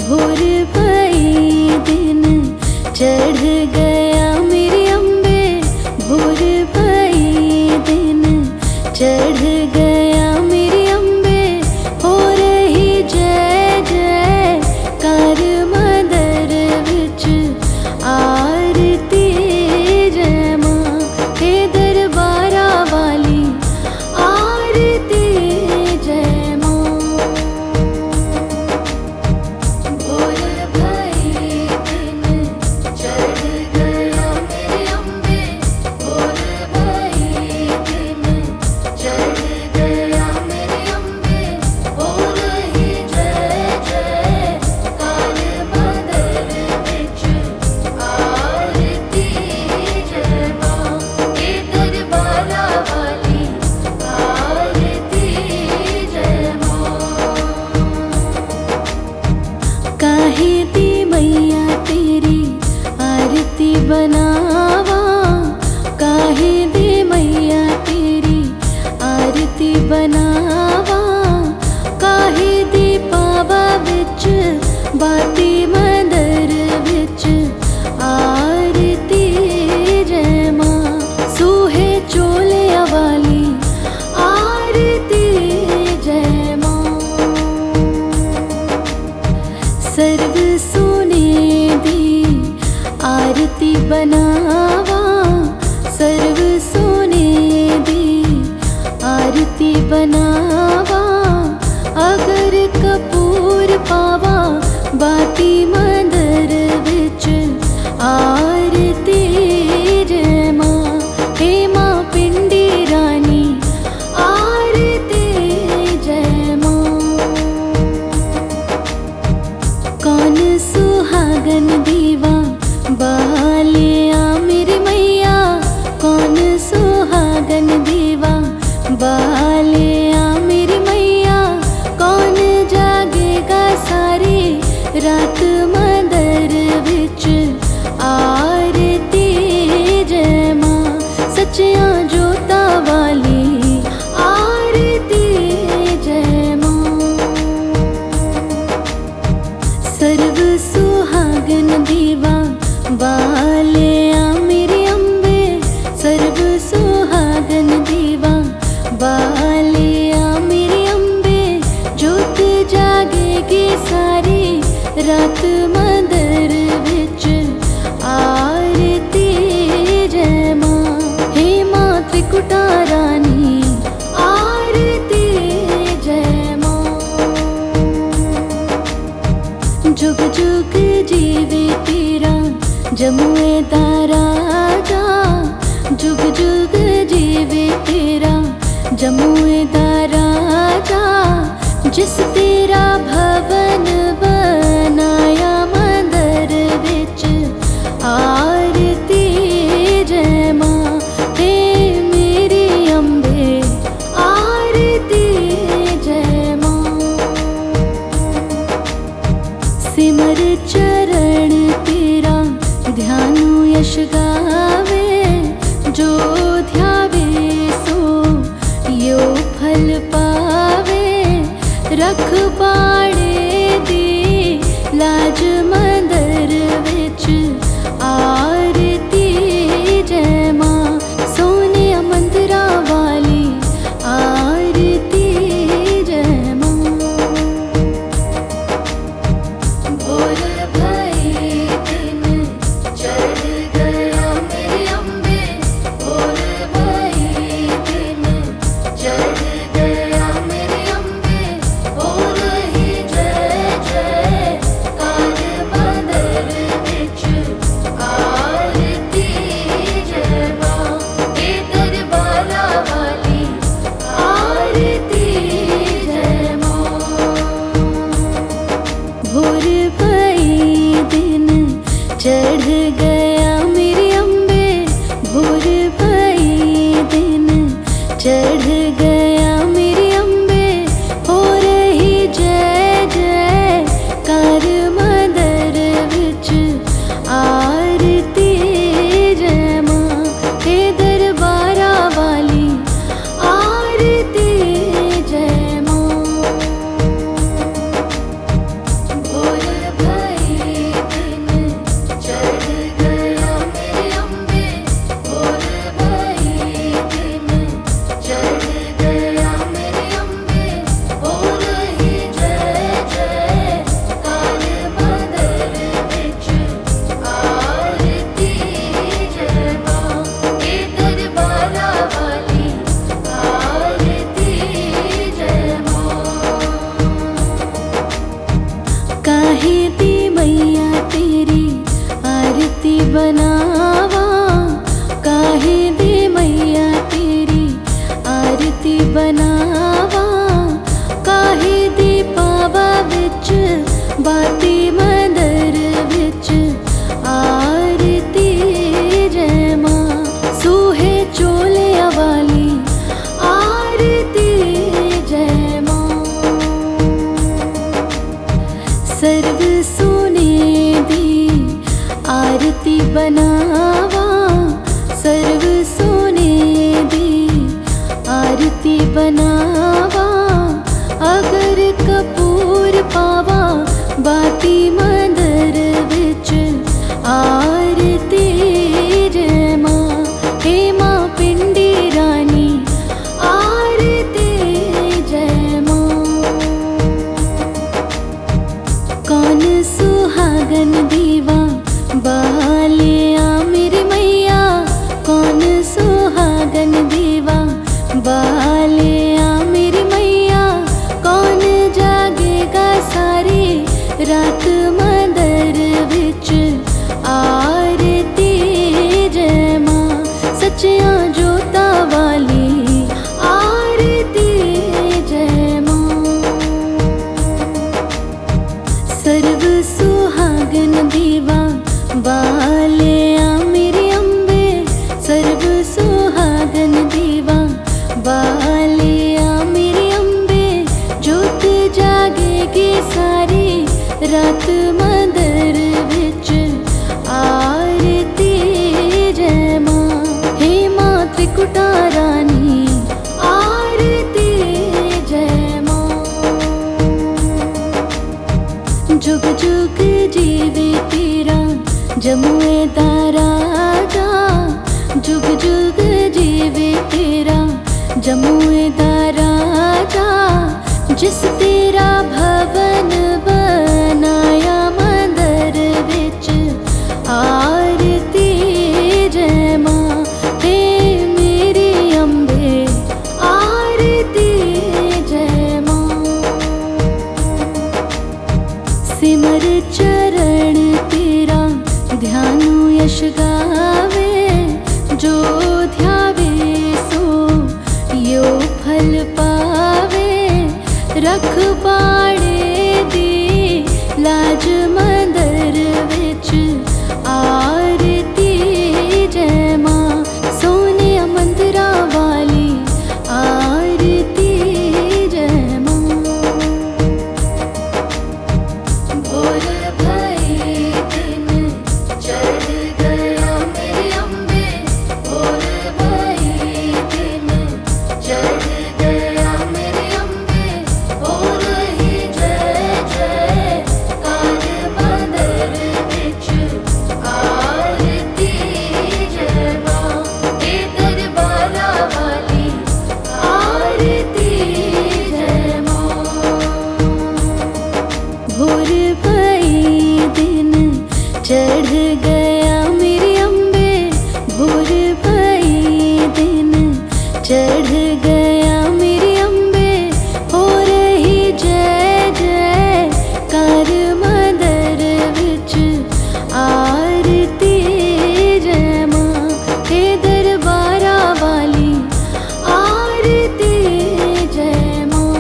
भोर भई दिन चढ़ गया मेरी अम्बे, भोर भई दिन चढ़ गया मेरी अम्बे, हो रही जय जय कार मंदर विच आरती जय मां, हे दरबारा वाली आरती जय मां। भोर भई दिन चढ़ गया मेरी अम्बे, भोर भई दिन चढ़ गया मेरी अम्बे, हो रही जय जय कार मंदर विच आरती जय मां, हे दरबारा वाली आरती जय मां। काहे दी मैया तेरी आरती बनावा, काहे दी मैया तेरी आरती बनावा, काहे दी पावा विच बाती मंदर विच आरती जय मां, सूहे चोलिया वाली आरती जय मां। सर्व सोने दी आरती बनावा, सर्व सोने दी आरती बनावा, अगर कपूर पावा बाती मंदर विच आरती जय मां, हे मां पिंडी रानी आरती जय मां। कौन सुहागन दीवा बालिया मेरी मैया, कौन सुहागन दीवा बालिया मेरी मैया, कौन जागेगा सारी रात मंदर विच आरती जय मां, सच्चियां जोता वाली आरती जय मां। सर्व सुहागन दीवा बालिया मेरी अम्बे, सर्व सुहागन दीवा बालिया मेरी अम्बे, जोत जागेगी सारी रात मंदर विच आरती जय मां, हे मां त्रिकुटा रानी आरती जय मां। जुग जुग जीवे तेरा जमुए दा राजा, जुग जुग जीवे तेरा जमुए दा राजा, जिस तेरा भवन बनाया मंदर विच आरती जय मां, हे मेरी अम्बे आरती जय मां। सिमर चरण तेरा ध्यानु यश गावे, जो ध्यावे सो यो फल पावे, रख बाड़े दी लाज मंदर विच आरती जय मां, सोने मंदिरा वाली आरती जय मां। भोर भई दिन चढ़ गया मेरी अम्बे, भोर भई दिन चढ़ गया मेरी अम्बे, हो बनावा, काहे दे मैया तेरी आरती बनावा, काहे दे पावा विच बाती मंदर विच आरती जय मां। सूहे चोलिया वाली आरती जय मां। सर्व सोने दी आरती बनावा, सर्व सोने दी आरती बनावा, अगर कपूर पावा बाती मंदर विच आरती जय मां। हे मां पिंडी रानी आरती जय मां। कौन सुहागन दीवा बालिया मेरी मैया, कौन सुहागन दीवा बालिया मेरी मैया, कौन जागेगा सारी रात मंदर विच आरती जय मां। सच्चियां जोता वाली आरती जय मां। सर्व सुहागन दीवा बालिया मेरी अम्बे, सर्व सुहागन दीवा बालिया मेरी अम्बे, जोत जागेगी सारी रात मंदर विच आरती जय मां। हे मां त्रिकुटा रानी आरती जय मां। जुग जुग जीवे तेरा जमुए दा राजा, जुग जुग जीवे तेरा जमुए दा राजा, जिस तेरा भवन बनाया मंदर विच आरती जय मां। हे मेरी अम्बे आरती जय मां। सिमर चरण तेरा ध्यानु यश गावे, जो ध्यावे सो यो फल पावे। रखवाड़े दी लाज मंदर विच आरती जय मां। सोने मंदिरा वाली आरती जय मां। भोर भई दिन चढ़ गया मेरी अम्बे, भोर भई दिन चढ़ गया मेरी अम्बे, हो रही जय जय कार मंदर विच आरती जय मां। हे दरबारा वाली आरती जय मां। भोर भई दिन चढ़ गया मेरी अम्बे, भोर भई दिन चढ़ गया मेरी अम्बे, हो रही जय जय कार मंदर विच आरती जय मां। हे दरबारा वाली आरती जय मां।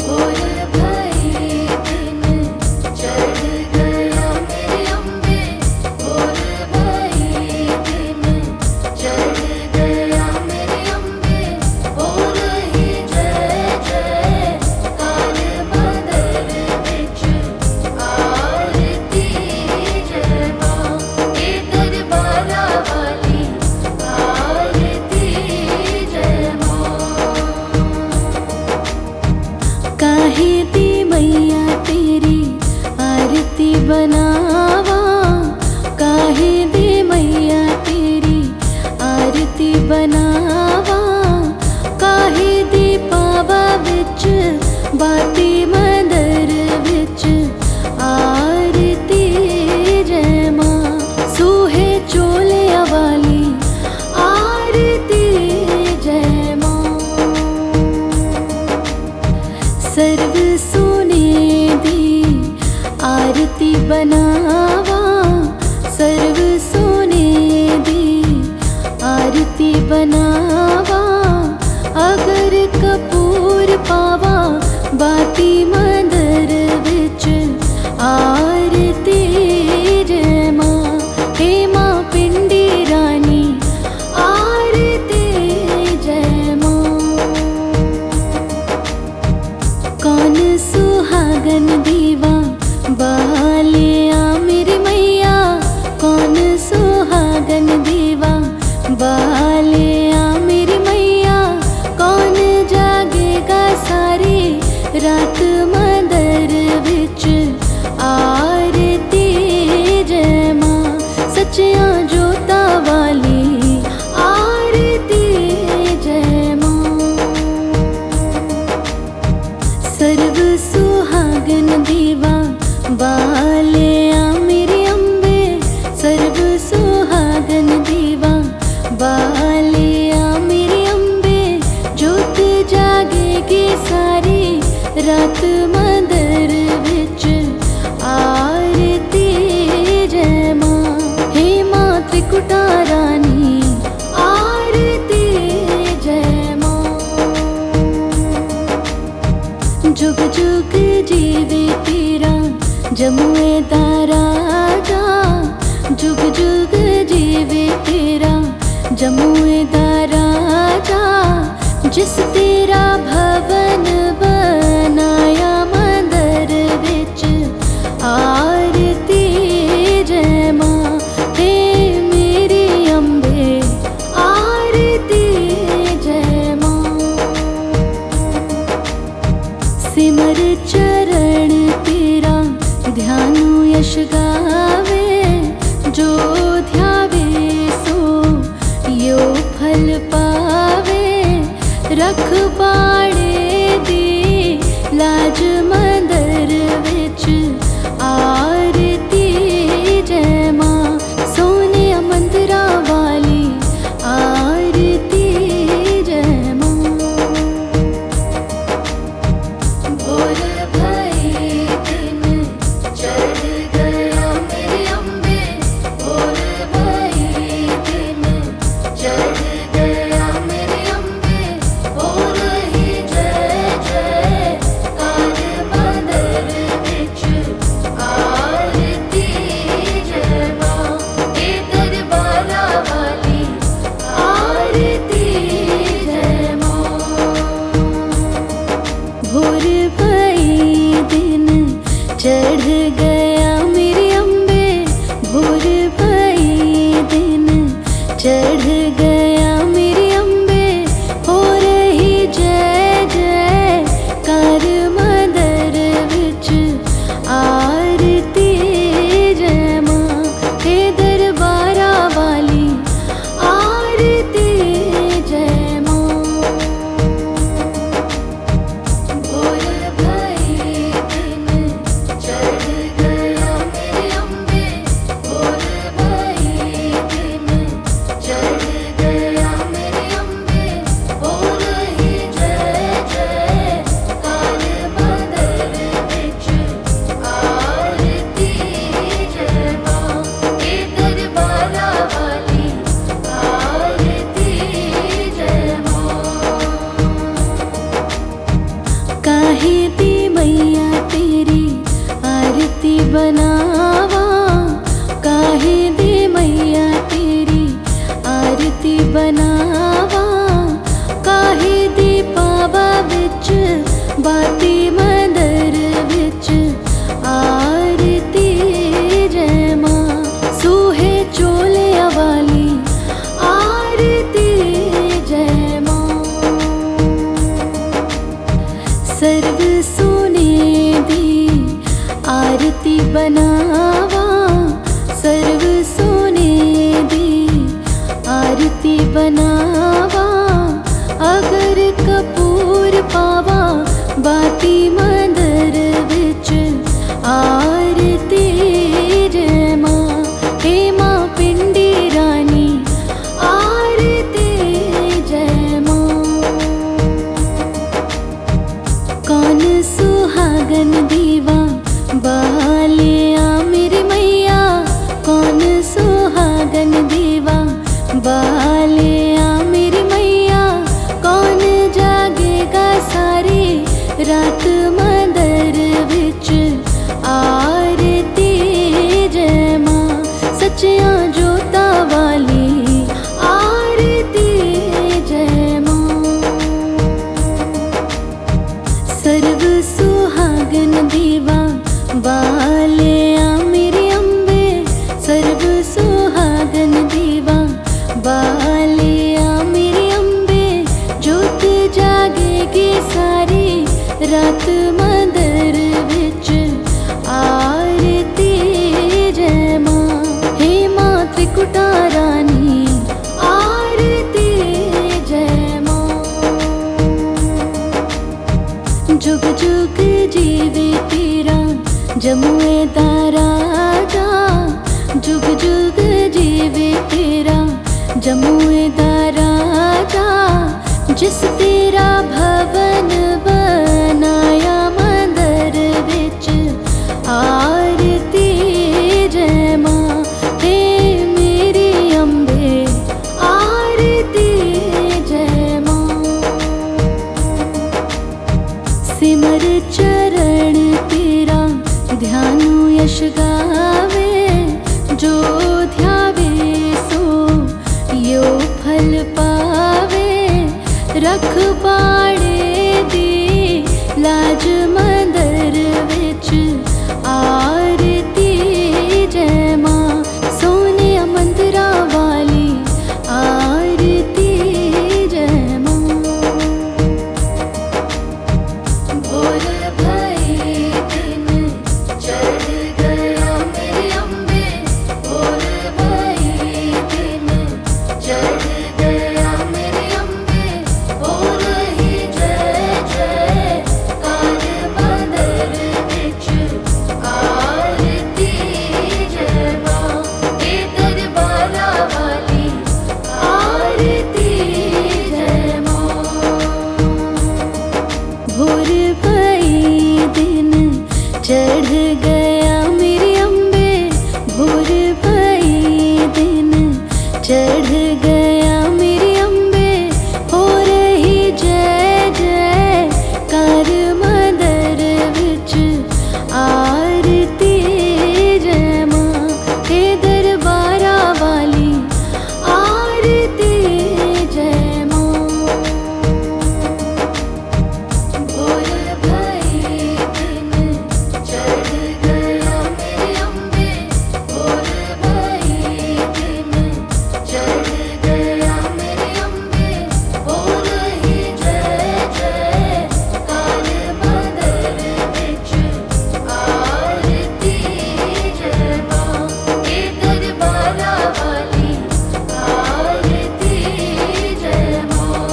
भोर भई दिन चढ़ गया मेरी अम्बे, भोर भई दिन चढ़ गया मेरी अम्बे, हो रही जय जय कार मंदर विच आरती जय मां। हे दरबारा वाली आरती जय मां। काहे दी मैया तेरी आरती बनावा, काहे दे मैया तेरी आरती बनावा, काहे दे पावा विच बाती मंदर विच आरती जय मां। सूहे चोलिया वाली आरती जय मां। सर्व सोने दी आरती बना बनावा, अगर कपूर पावा बाती मंदर विच आरती जय मां। हे मां पिंडी रानी आरती जय मां। कौन सुहागन दीवा बालिया मेरी मैया, कौन सुहागन दीवा बालिया मेरी मैया। कौन जागेगा सारी रात मंदर विच आरती जय मां। सच्चियां जोता वाली आरती जय मां। सर्व सुहागन दीवा बालिया मेरी अम्बे, सर्व सुहागन दीवा बालिया मेरी अम्बे। जोत जागेगी सारी रात मंदर विच आरती जय मां। हे मां त्रिकुटा रानी आरती जय मां। जुग जुग जीवे तेरा जमुए दा राजा, जुग जुग जीवे तेरा जमुए दा राजा। जिस तेरा भवन बनाया मंदर विच आरती जय मां। हे मेरी अम्बे आरती जय मां। सिमर चरण तेरा ध्यानु यश गावे, जो ध्यावे सो यो फल पावे। रखवाड़े दी लाज मंदर विच आरती जय मां। सोने मंदिरा वाली आरती जय मां। भोर भई दिन चढ़ गया मेरी अम्बे, भोर भई दिन चढ़ गया मेरी अम्बे। हो रही जय जय कार मंदर विच आरती जय मां। हे दरबारा वाली आरती जय मां। भोर भई दिन चढ़ गया मेरी अम्बे, भोर भई दिन चढ़ गया मेरी अम्बे। हो रही जय जय कार मंदर विच आरती जय मां। हे दरबारा वाली आरती जय मां। भोर भई दिन चढ़ गया मेरी अम्बे, भोर भई दिन चढ़ गया मेरी अम्बे। हो रही जय जय कार मंदर विच आरती जय मां। हे दरबारा वाली आरती जय मां। काहे दी मैया तेरी आरती बनावा, काहे दी मैया तेरी आरती बनावा। काहे दी पावा विच बाती मंदर विच आरती जय मां। सूहे चोले वाली आरती जय मां। सर्व सोने दी आरती बनावा, सर्व सोने दी आरती बनावा। अगर कपूर पावा बाती मंदर विच आरती जय मां। हे मां पिंडी रानी आरती जय मां। कौन सुहागन दीवा बालिया मेरी मैया, कौन सुहागन दीवा बालिया मेरी रात मंदर विच आरती जय मां सच्चियां जोता वाली आरती जय मां। सर्व सुहागन दीवा बालिया मेरे अम्बे सर्व सुहागन दीवा बालिया मेरे अम्बे जोत जागेगी सारी रात मंदर विच आरती जय मां। हे मां त्रिकुटा रानी आरती जय मां। जुग जुग जीवे तेरा जमुए दा राजा जुग जुग जीवे तेरा जमुए दा राजा जिस तेरा भवन बनाया मंदर विच आरती जय मां। हे मेरी अम्बे आरती जय मां। सिमर चरण तेरा ध्यानु यश गावे जो ध्यावे सो यो फल पावे। रख पाड़े दी लाज मंदर विच आरती जय मां। सोने मंदिरा वाली आरती जय मां। भोर भई दिन चढ़ गया मेरे अम्बे भोर भई दिन चढ़ गया मेरे अम्बे हो रही जय जय कार मंदर विच आरती जय मां। हे दरबारा वाली आरती जय मां। भोर भई दिन चढ़ गया मेरे अम्बे भोर भई दिन चढ़ गया मेरे अम्बे हो रही जय जय कार मंदर विच आरती जय मां। हे दरबारा वाली आरती जय मां। भोर भई दिन चढ़ गया मेरे अम्बे भोर भई दिन चढ़ गया मेरे अम्बे हो रही जय जय कार मंदर विच आरती जय मां। हे दरबारा वाली आरती जय मां।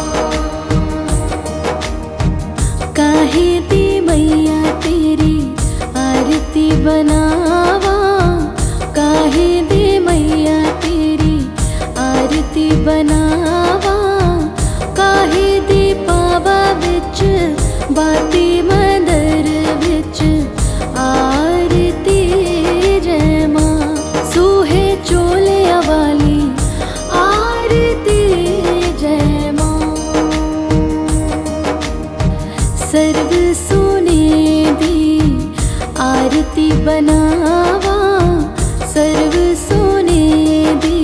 काहे दी मैया तेरी आरती बनावा काहे दी मैया तेरी आरती बनावा। काहे दी पावा विच बाती मंदर विच आरती जय मां। सूहे चोलिया वाली आरती जय मां। सर्व सोने दी आरती बनावा सर्व सोने दी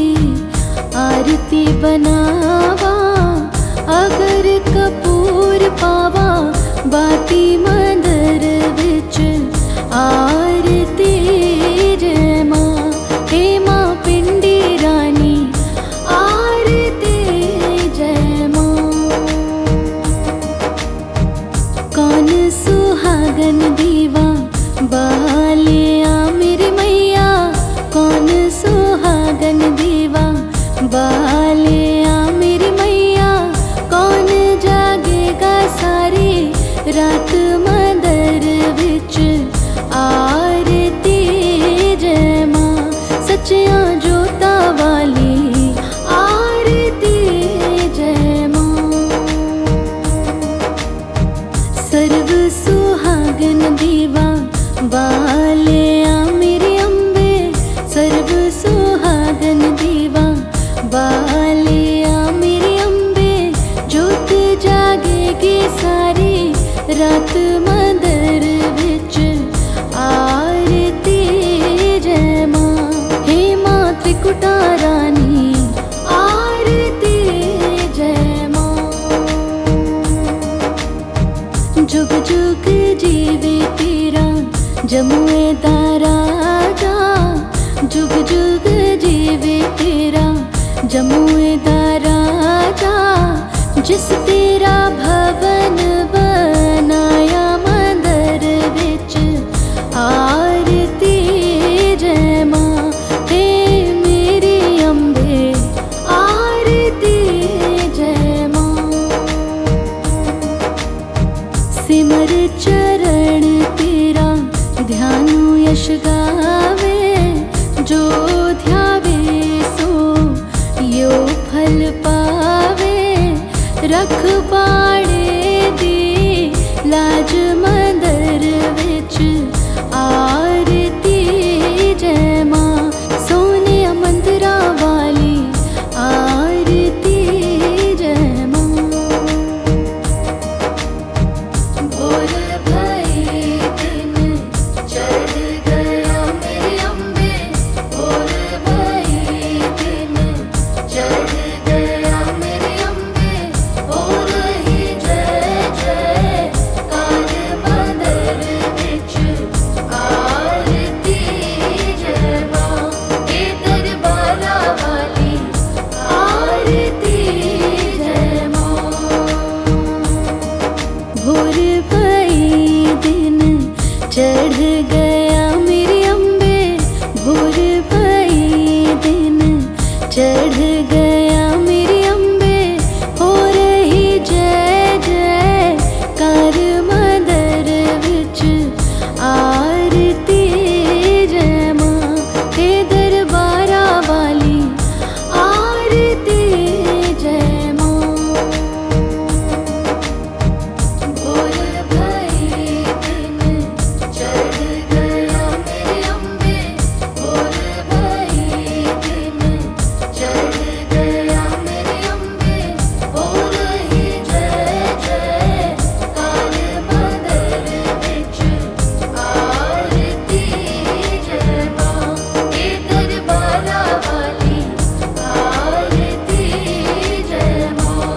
आरती बनावा। अगर कपूर पावा बाती मंदर विच आरती जय मां। हे मां पिंडी रानी आरती जय मां। कौन सुहागन दीवा बालिया मेरे मैया कौन सुहागन दीवा बालिया मेरे मैया। कौन जागेगा सारी रात मंदर विच आरती जय मां। सच्चियां जोता वाली आरती जय मां। सर्व सुहागन दीवा बालिया मेरे अम्बे सर्व सुहागन दीवा बालिया मेरे अम्बे जोत जागेगी सारी रात मंदिर विच आरती जय मां। हे मां त्रिकुटा रानी आरती जय मां। जुग जुग जीवे तेरा जमुए दा राजा, जुग जुग जीवे तेरा जमुए दा राजा। जिस तेरा भवन बनाया मंदिर विच आरती जय मां। हे मेरी अम्बे आरती जय मां। सिमर चरण तेरा ध्यानु यश गावे, जो ध्यावे सो यो फल पावे। रखवाड़े दी लाज मंदिर विच आरती जय मां। सोने मंदिरा वाली आरती जय मां। भोर भई दिन चढ़ गया मेरी अम्बे, भोर भई दिन चढ़ गया मेरी अम्बे। हो रही जय जय कार मंदिर विच आरती जय मां। हे दरबारा वाली आरती जय मां। भोर भई दिन चढ़ गया मेरी अम्बे, भोर भई दिन चढ़ गया मेरी अम्बे। हो रही जय जय कार मंदिर विच आरती जय मां। हे दरबारा वाली आरती जय मां। भोर भई दिन चढ़ गया मेरी अम्बे, भोर भई दिन चढ़ गया मेरी अम्बे। हो रही जय जय कार मंदिर विच आरती जय मां। हे दरबारा वाली आरती जय मां।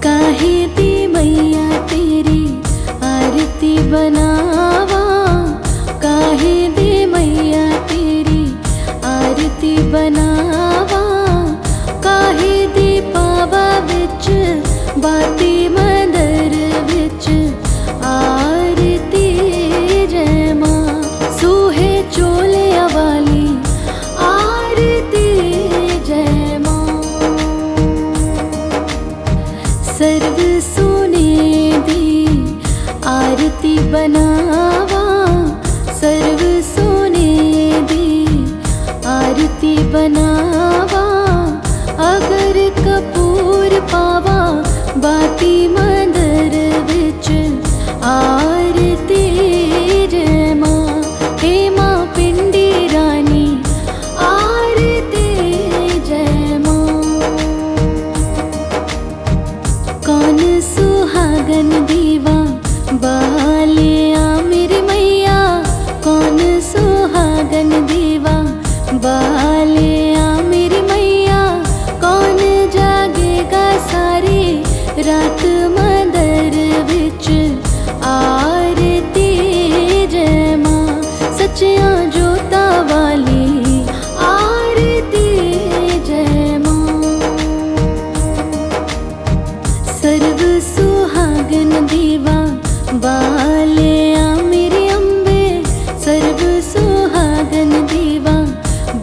काहे दी मैया तेरी आरती बनावा, काहे दी मैया तेरी आरती बनावा। काहे दी पावा विच बाती मंदिर विच आरती जय मां। सूहे चोले वाली आरती जय मां। सर्व सोने दी आरती बनावा, सर्व सोने दी आरती बनावा। अगर कपूर पावा बाती मंदिर विच आरती जय मां। हे मां पिंडी रानी आरती जय मां। कौन सुहागन दीवा बालिया मेरी मैया, कौन सुहागन दीवा बालिया मेरी मैया। कौन जागेगा सारी रात मंदिर विच आरती जय मां। सच्चियां जोता वाली आरती जय मां। सर्व सुहागन दीवा बालिया मेरी अम्बे, सर्व सुहागन दीवा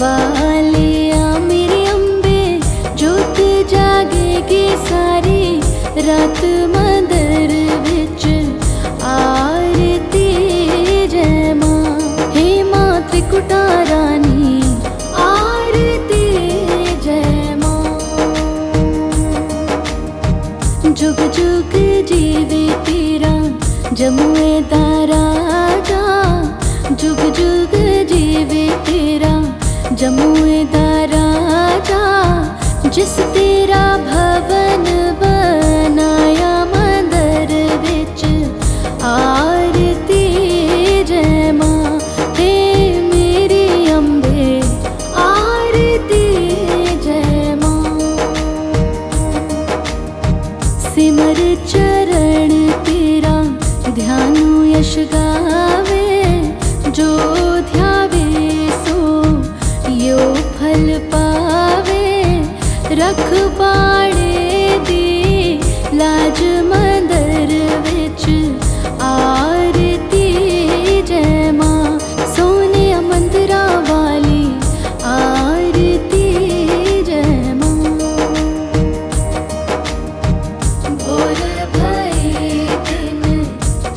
बालिया मेरी अम्बे। जोत जागेगी सारी रात मंदिर विच आरती जय मां। हे मां त्रिकुटा रानी आरती जय मां। जुग जुग जीवे तेरा जमुए दा राजा, जुग जुग जीवे तेरा जमुए दा राजा। जिस तेरा भवन बनाया सिमर चरण तेरा ध्यानु यश गावे, जो ध्यावे सो यो फल पावे। रखवाड़े दी लाज मंदर विच आरती जय मां, सोने मंदिरा वाली आरती जय मां। भोर भई दिन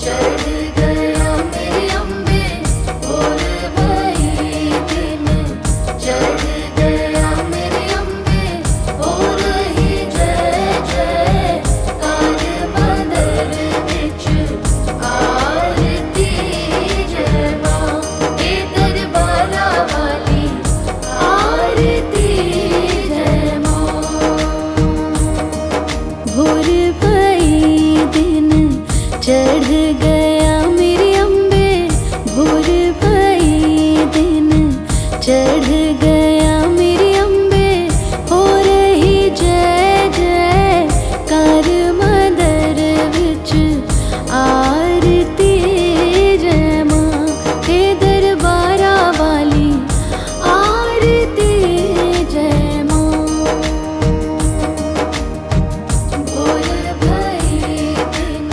चढ़ गया मेरे अम्बे, भोर भई दिन चढ़ गया मेरे अम्बे। हो रही जय जय कार मंदिर विच आरती जय मां, हे दरबारा वाली आरती जय मां। भोर भई दिन चढ़ गया मेरे अम्बे, भोर भई दिन चढ़ गया मेरे अम्बे। हो रही जय जय कार मंदिर विच आरती जय मां, हे दरबारा वाली आरती जय मां। भोर भई दिन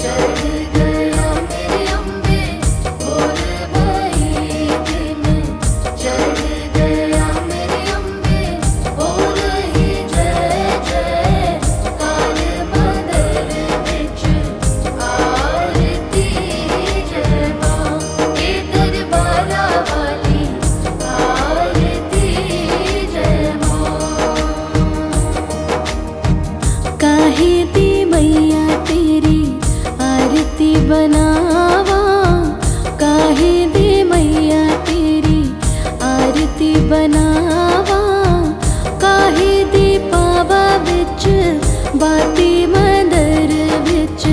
चढ़ गया मेरे अम्बे, भोर भई दिन चढ़ गया मेरे अम्बे। हो रही जय जय कार मंदिर विच आरती जय मां, हे दरबारा वाली आरती जय मां। काहे दी मैया तेरी आरती बनावा, काहे दी मैया तेरी आरती बनावा। काहे दी पावा विच बाती मंदिर विच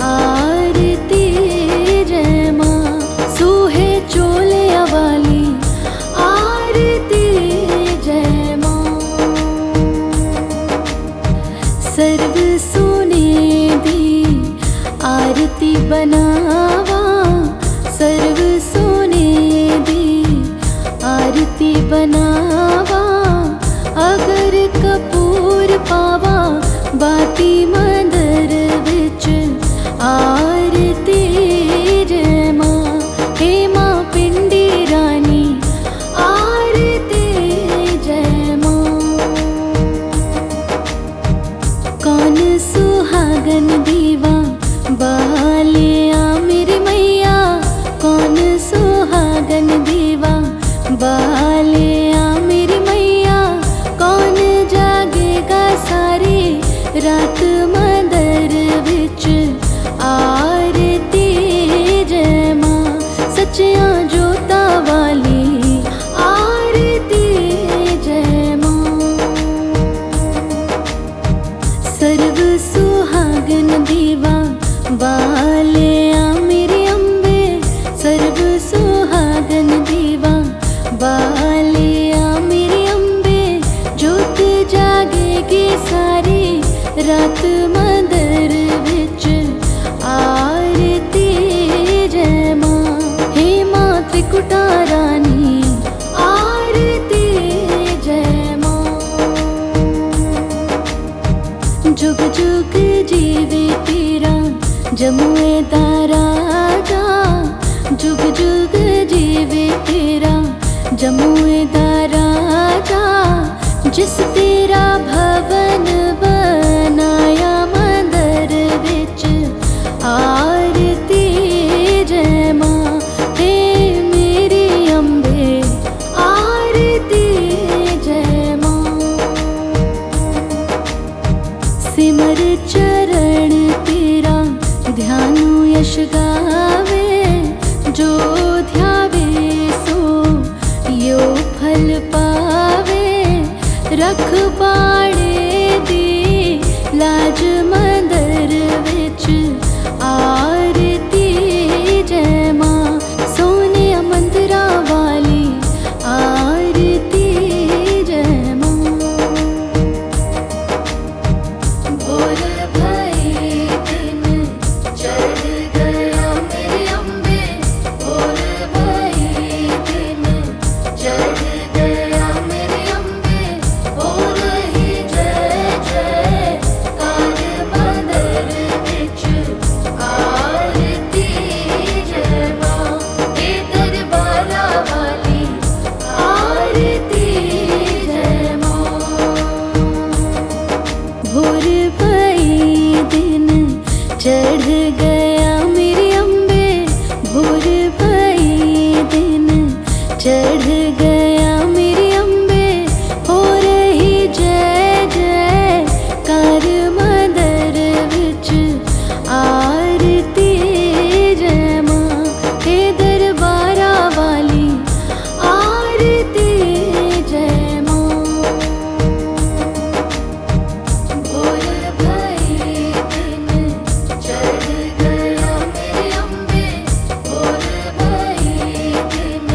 आरती जय मां, सूहे चोलिया वाली आरती जय मां। सर्व सोने दी आरती बनावा, सर्व सोने दी आरती बनावा। अगर कपूर पावा बाती मंदिर विच आरती जय मां, हे मां पिंडी रानी आरती जय मां। कौन सुहागन दीवा बालिया मेरी मैया, कौन सुहागन दीवा बालिया मेरी मैया। कौन जागेगा सारी रात मंदिर विच आरती जय मां, सच्चियां जोता वाली आरती जय मां। सर्व सुहागन दीवा बालिया मेरे अम्बे, सर्व सुहागन दीवा बालिया मेरे अम्बे। जोत जागेगी सारी रात मंदिर विच आरती जय मां, हे मां त्रिकुटा रानी आरती जय मां। जुग जुग जीवे तेरा जमुए दा राजा, जुग जुग जीवे तेरा जमुए दा राजा। जिस तेरा भवन बनाया मंदिर विच आरती जय मां, हे मेरी अम्बे आरती जय मां। सिमर चरण तेरा ध्यानु यश गावे, जो ध्यावे सो यो फल पावे। रखवाड़े दी लाज मंदिर विच आरती जय मां, सोने मंदिरा वाली आरती जय मां। भोर भई चढ़ गया मेरी अम्बे भोर भई दिन, चढ़ गया मेरी अम्बे हो रही जय जय कार मंदर विच आरती जय मां हे दरबारा वाली आरती जय मां। भोर भई दिन चढ़ गया मेरे अम्बे भोर भई दिन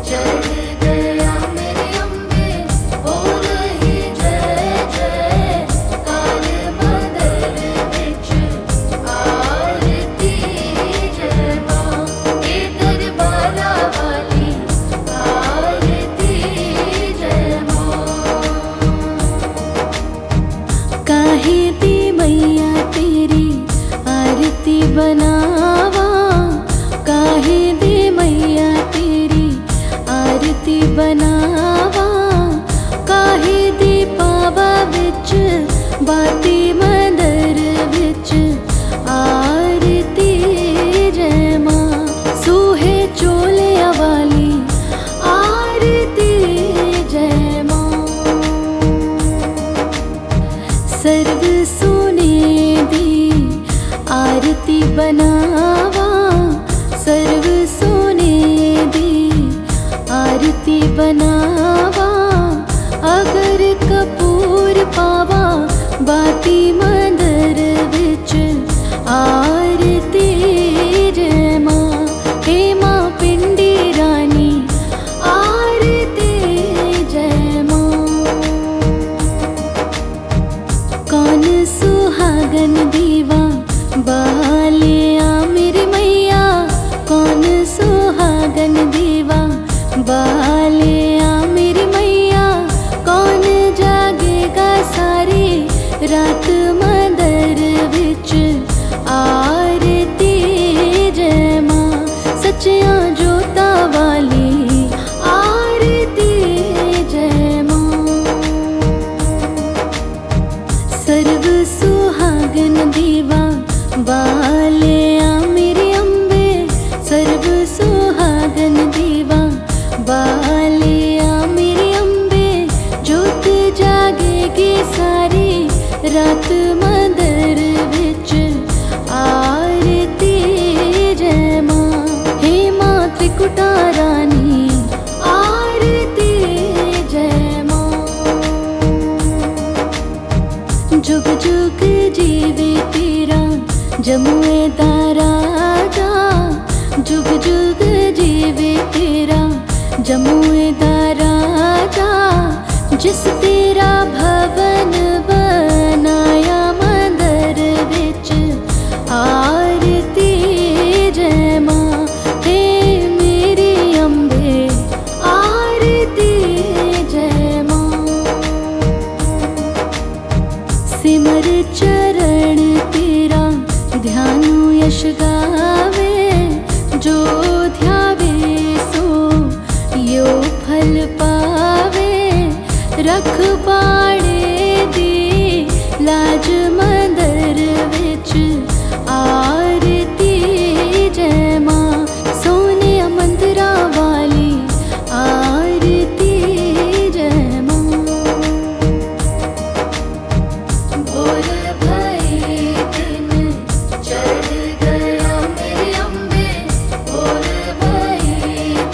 चढ़ गया मेरे अम्बे हो रही जय जय कार मंदर विच आरती जय मां हे दरबारा वाली आरती जय मां। काहे दी मैया तेरी आरती बनावा, काहे दी मैया तेरी आरती बनावा, काहे दी पावा विच बाती मंदर विच आरती जय मां। सूहे चोलिया वाली आरती जय मां। सर्व सोने दी आरती बनावा, सर्व सोने दी आरती बनावा, अगर कपूर पावा बाती मंदर विच आरती जय मां। हे मां पिंडी रानी आरती जय मां। कौन सुहागन दीवा बालिया मेरी मैया, कौन सुहागन दीवा बालिया मेरी मैया, कौन जागेगा सारी रात मंदर विच आरती जय मां। सच्चियां जोता वाली आरती जय मां। सर्व सुहागन दीवा बालिया मेरी अम्बे, सर्व सुहागन दीवा बालिया मेरी अम्बे, जोत जागेगी सारी रात मंदर विच आरती जय मां। हे मां त्रिकुटा रानी आरती जय मां। जुग जुग जीवे तेरा जमुए दा राजा, जुग जुग जीवे तेरा जमुए दा राजा, जिस तेरा भवन बनाया मंदर विच आरती जय मां। हे मेरी अम्बे आरती जय मां। सिमर चरण तेरा ध्यानु यश गावे, जो ध्यावे सो यो फल पावे। रख पाड़े दी लाज मंदर विच आरती जय मां। सोने मंदिरा वाली आरती जय मां। भोर भई दिन चढ़ गया मेरे अम्बे भोर भई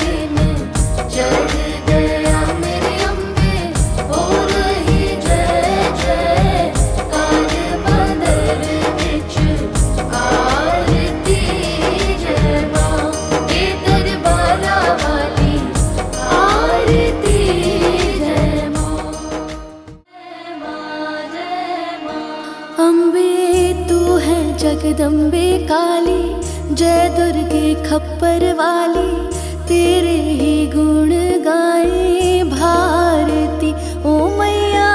दिन चढ़ गया मेरे अम्बे हो रही जय जय कार मंदर विच आरती जय मां। हे दरबारा वाली आरती जय मां। जय मां जय मां। अम्बे तू है जगदम्बे काली, जय दुर्गे खप्पर वाली, तेरे ही गुण गाए भारती। ओ मैया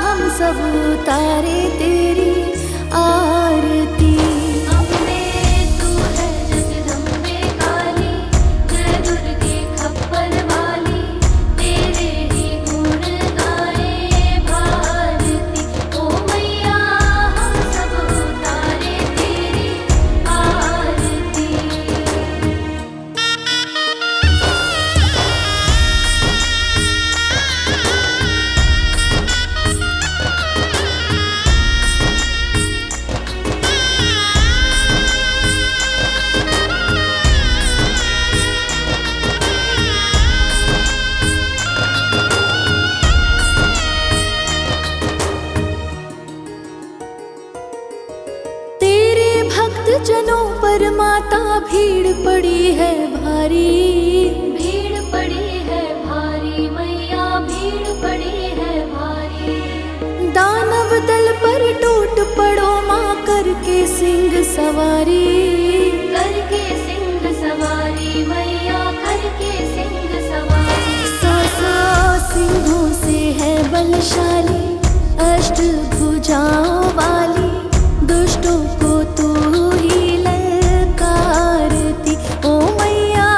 हम सब उतारे तेरी आरती। अम्बे तू है जगदम्बे काली, जय दुर्गे खप्पर वाली, तेरे ही गुण गाए भारती। ओ मैया हम सब उतारे तेरी भक्त जनों पर माता भीड़ पड़ी है भारी, भीड़ पड़ी है भारी मैया, भीड़ पड़ी है भारी। दानव दल पर टूट पड़ो माँ करके सिंह सवारी, करके सिंह सवारी मैया, करके सिंह सवारी। सौ सिंहों से है बलशाली, अष्ट भुजाओं वाली, दुष्टों को तू ही ललकारती। ओ मैया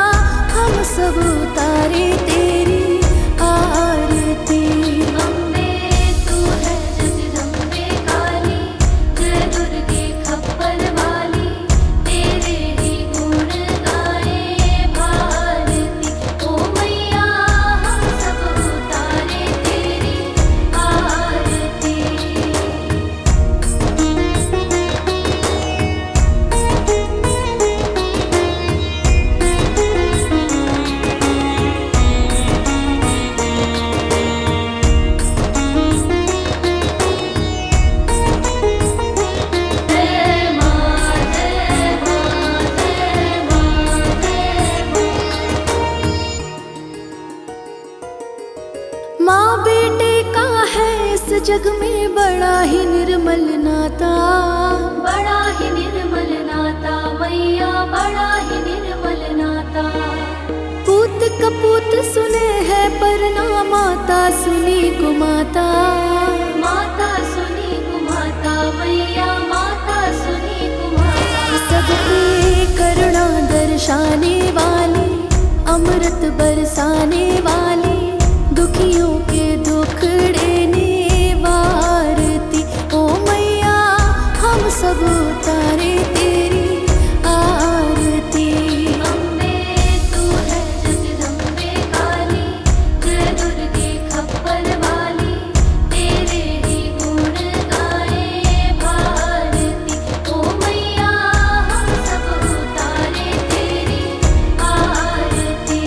हम सब उतारे तेरी आरती। अम्बे तू है जगदम्बे काली, जय दुर्गे खप्पर वाली, तेरे ही गुण गाए भारती। ओ मैया हम सब उतारे तेरी आरती। माँ बेटे का है इस जग में बड़ा ही निर्मल नाता, बड़ा ही निर्मल नाता मैया, बड़ा ही निर्मल नाता। पूत कपूत सुने है पर ना माता सुनी कुमाता, माता सुनी कुमाता मैया, माता सुनी कुमाता। सबकी करुणा दर्शाने वाली, अमृत बरसाने वाली, दुखियों के दुखड़े निवारती। ओ मैया हम सब उतारे तेरी आरती। अम्बे तू है जगदम्बे काली, जय दुर्गे खप्पर वाली, तेरे ही गुण गाए भारती। ओ मैया हम सब उतारे तेरी आरती।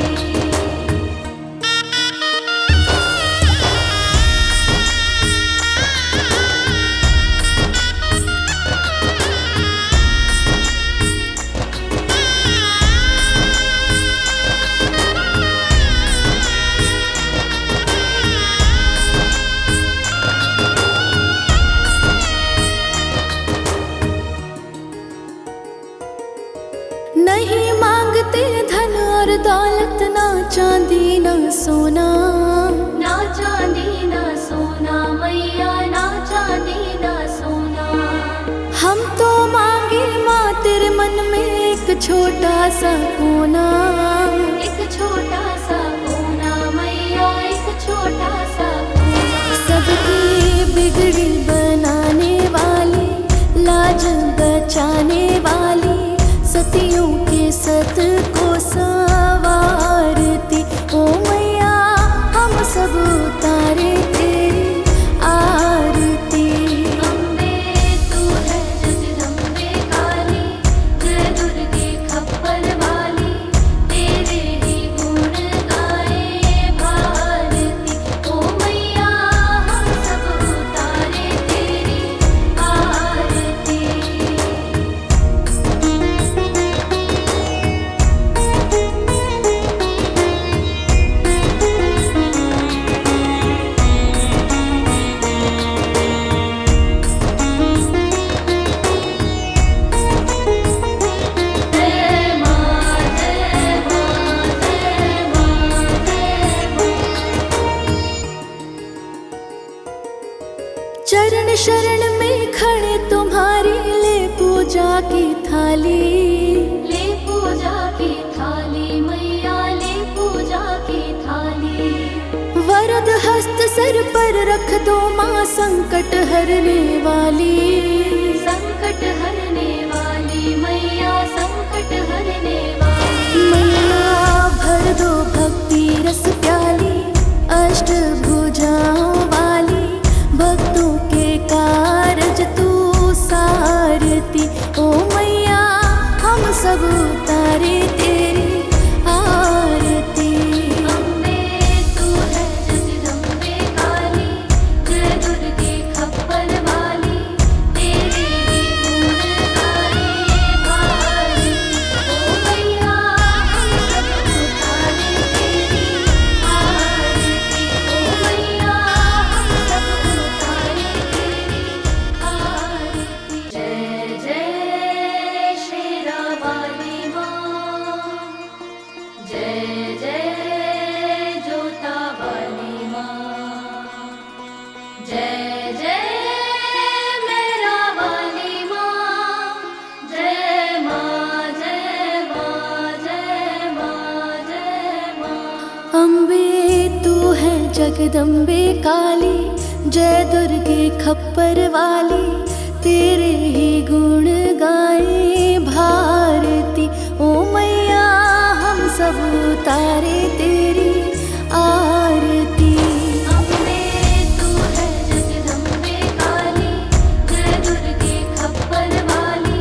नहीं मांगते धन और दौलत, ना चांदी ना सोना, ना चांदी ना सोना मैया, ना चांदी ना सोना। हम तो मांगे माँ तेरे मन में एक छोटा सा कोना, एक छोटा सा कोना मैया, एक छोटा सा कोना। सबकी बिगड़ी बनाने वाली, लाज बचाने वाली, सतियों के सत को संवारती। ओ मैया हम सब उतारे तेरी आरती। अम्बे तू है जगदम्बे काली, जय दुर्गे खप्पर वाली, तेरे ही गुण गाए भारती। ओ मैया हम सब उतारे तेरी आरती। चरण शरण में खड़े तुम्हारी, ले पूजा की थाली, ले पूजा की थाली मैया, ले पूजा की थाली। वरद हस्त सर पर रख दो माँ, संकट हरने वाली, संकट हरने वाली मैया, संकट हरने वाली। मैया भर दो भक्ति रस प्याली, अष्ट भुजाओं वाली, भक्तों के कारज तू सारती। ओ मैया हम सब उतारे तेरी आरती। अम्बे तू है जगदम्बे काली, जय दुर्गे खप्पर वाली, तेरे जगदम्बे काली, जय दुर्गे खप्पर वाली, तेरे ही गुण गाए भारती। ओ मैया हम सब उतारे तेरी आरती। अम्बे तू है जगदम्बे काली, जय दुर्गे खप्पर वाली,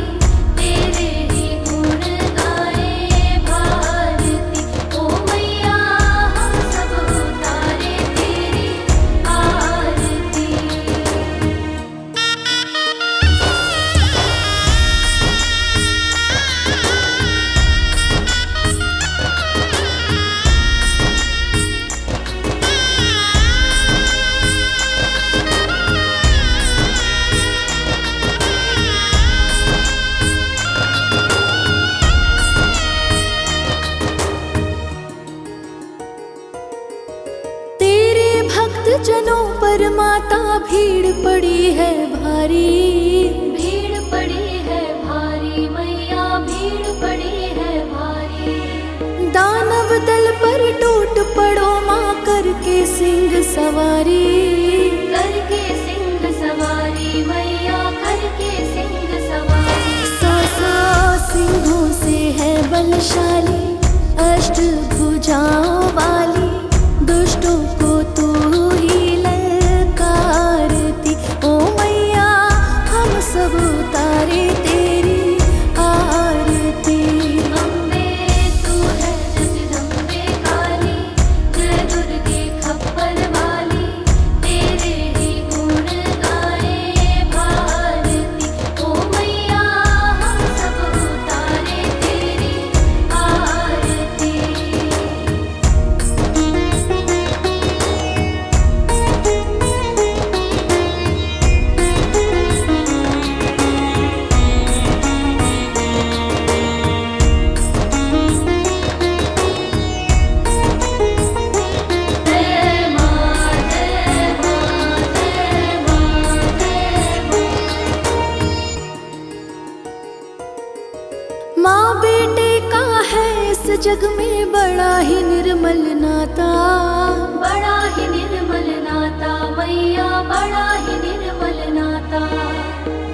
तेरे ही गुण गाए भारती। ओ मैया हम सब उतारे तेरी आरती। जनों पर माता भीड़ पड़ी है भारी, भीड़ पड़ी है भारी मैया, भीड़ पड़ी है भारी। दानव दल पर टूट पड़ो माँ, करके सिंह सवारी, करके सिंह सवारी मैया, करके सिंह सवारी। सौ सिंहों से है बलशाली, अष्ट भुजाओं वाली, दुष्टों को तू ही ललकारती। ओ मैया हम सब उतारे तेरी आरती। अम्बे तू है जगदम्बे काली, जय दुर्गे खप्पर वाली, तेरे ही गुण गाए भारती। ओ मैया हम सब उतारे तेरी आरती। माँ बेटे का है इस जग में बड़ा ही निर्मल नाता, बड़ा ही निर्मल नाता मैया, बड़ा ही निर्मल नाता।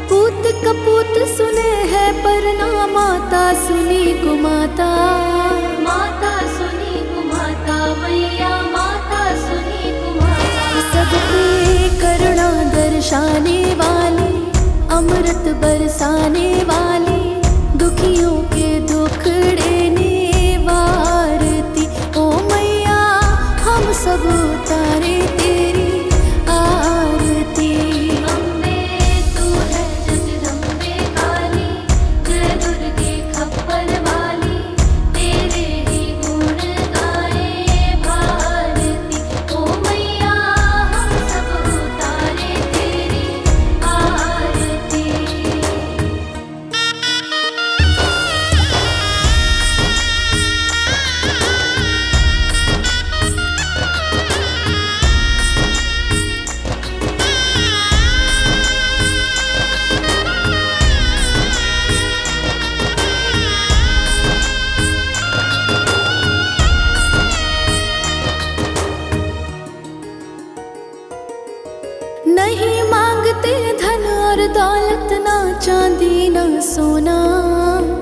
पूत कपूत सुने है पर ना माता सुनी कुमाता, माता सुनी कुमाता मैया, माता सुनी कुमाता। सबके करुणा दर्शाने वाली, अमृत बरसाने वाली, दुखियों के दुखड़े निवारती। ओ मैया हम सब उतारे तेरी आरती। अम्बे तू है जगदम्बे काली, जय दुर्गे खप्पर वाली, तेरे ही गुण गाए भारती। ओ मैया हम सब उतारे तेरी आरती। नहीं मांगते धन और दौलत, ना चांदी ना सोना,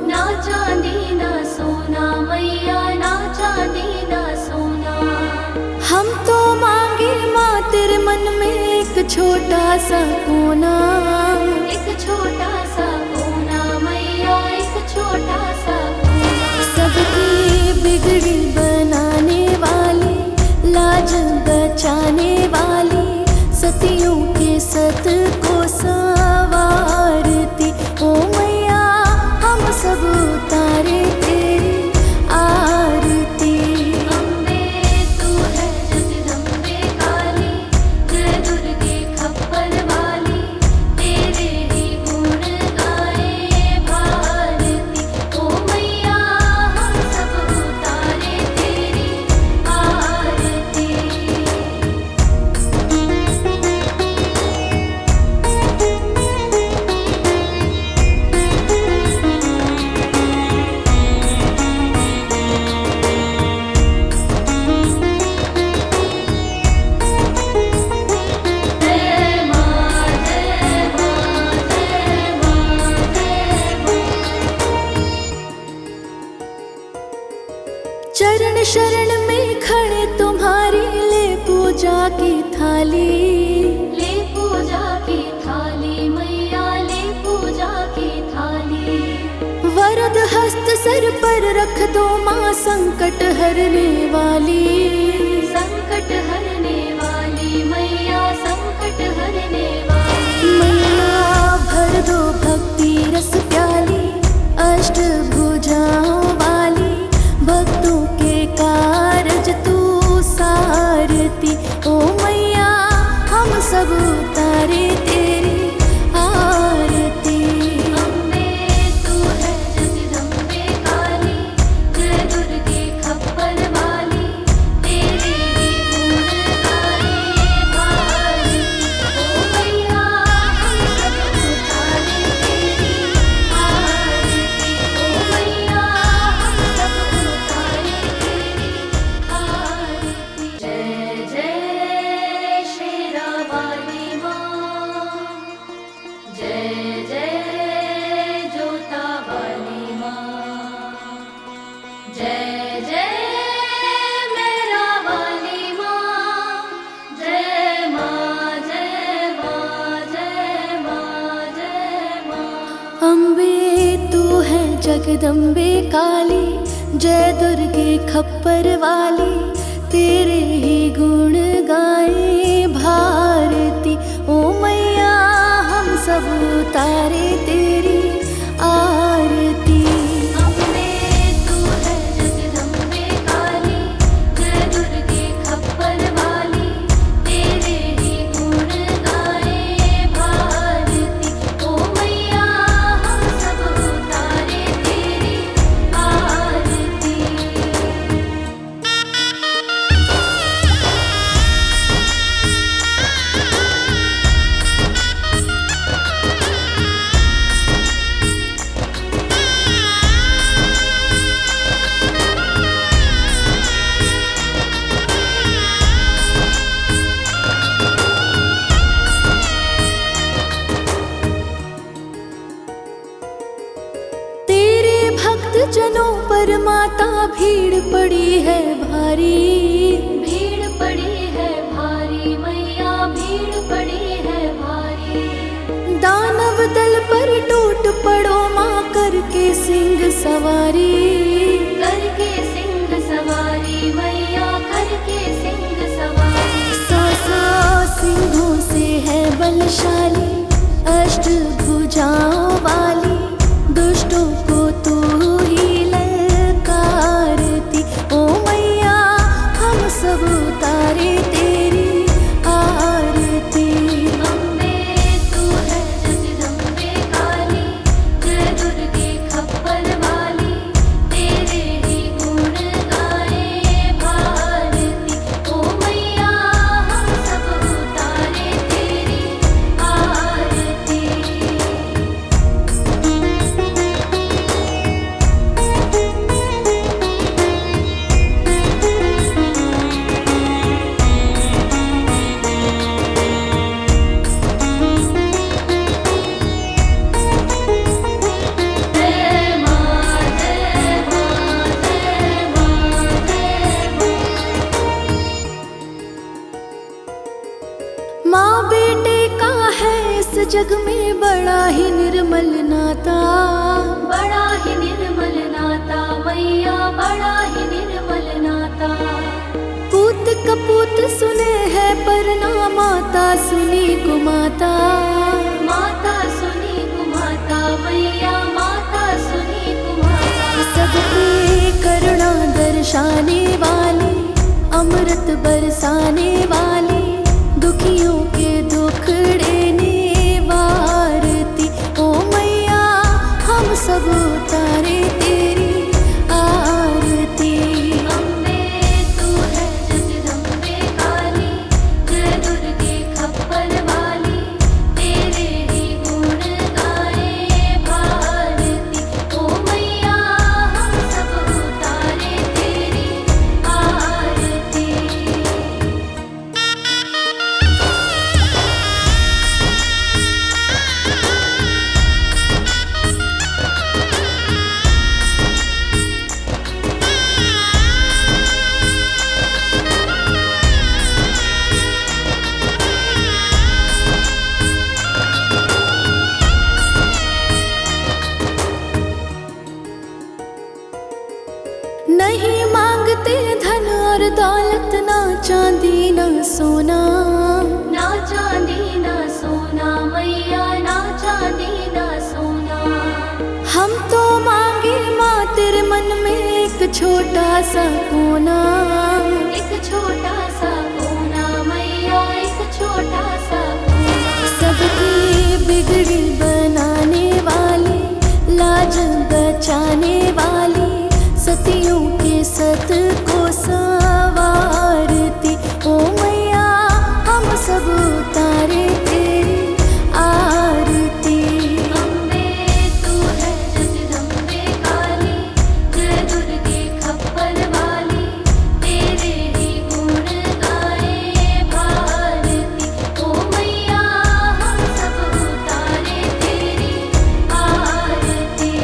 ना चांदी ना सोना मैया, ना चांदी ना सोना। हम तो मांगे माँ तेरे मन में एक छोटा सा कोना, एक छोटा सा कोना मैया, एक छोटा सा कोना। सबकी बिगड़ी बनाने वाली, लाज बचाने वाली, सतियों के सत को संवारती। ओ मैया हम सब उतारे तेरी आरती। अम्बे तू है जगदम्बे काली, जय दुर्गे खप्पर वाली, तेरे ही गुण गाए भारती। ओ मैया हम सब उतारे तेरी आरती। रख दो माँ संकट हरने वाली, संकट हरने वाली मैया, संकट हरने वाली मैया। भर दो भक्ति रस प्याली, अष्ट भुजाओं वाली, भक्तों के कारज तू सारती। ओ मैया हम सब उतारे तेरी आरती। अम्बे तू है जगदम्बे काली, जय दुर्गे खप्पर वाली, तेरे ही गुण गाए भारती। ओ मैया हम सब उतारे तेरी आरती। ओ मैया हम सब उतारे तेरी आरती। जय जय शेरा वाली माँ, जय जय जोता वाली माँ, जय जय मेरा वाली माँ, जय माँ जय माँ जय माँ जय माँ। अम्बे तू है जगदम्बे काली, जय दुर्गे खप्पर वाली, तेरे ही गुण गाए भारती। ओ मैया हम सब उतारे तेरी आरती। अम्बे तू है जगदम्बे काली, जय दुर्गे खप्पर वाली, तेरे ही गुण गाए भारती। ओ मैया हम सब उतारे तेरी आरती। तेरे भक्त जनों पर माता भीड़ पड़ी है भारी, भीड़ पड़ी है भारी मैया, भीड़ पड़ी है भारी। दानव दल पर टूट पड़ो माँ, करके सिंह सवारी, करके सिंह सवारी मैया, करके सिंह सवारी। सौ सिंहों से है बलशाली, अष्ट भुजाओं वाली, दुष्टों को तू ही ललकारती। ओ मैया हम सब उतारे तेरी आरती। अम्बे तू है जगदम्बे काली, जय दुर्गे खप्पर वाली, तेरे ही गुण गाए भारती। ओ मैया हम सब उतारे तेरी आरती। जय माँ जय माँ जय माँ जय माँ। माँ बेटे का है इस जग में बड़ा ही निर्मल नाता, बड़ा ही निर्मल नाता मैया, बड़ा ही निर्मल नाता। पूत कपूत सुने है पर ना माता सुनी कुमाता, माता सुनी कुमाता मैया, माता सुनी कुमाता। सब पे करुणा दर्शाने वाली, अमृत बरसाने वाली, दुखियों के दुख देने वारती। ओ मैया हम सब उतारे तेरी आरती। अम्बे तू है जगदम्बे काली, जय दुर्गे खप्पर वाली, तेरे ही गुण गाए भारती। ओ मैया हम सब उतारे तेरी आरती। दौलत ना चांदी ना सोना, ना चांदी ना सोना मैया, ना चांदी ना सोना। हम तो मांगे माँ तेरे मन में एक छोटा सा कोना, एक छोटा सा कोना मैया, एक छोटा सा कोना। सबकी बिगड़ी बनाने वाली, लाज बचाने वाली, सतियों के सत को संवारती ओ मैया, हम सब उतारे तेरी आरती। अम्बे तू है जगदम्बे काली, जय दुर्गे खप्पर वाली, तेरे ही गुण गाए भारती ओ मैया, हम सब उतारे तेरी आरती।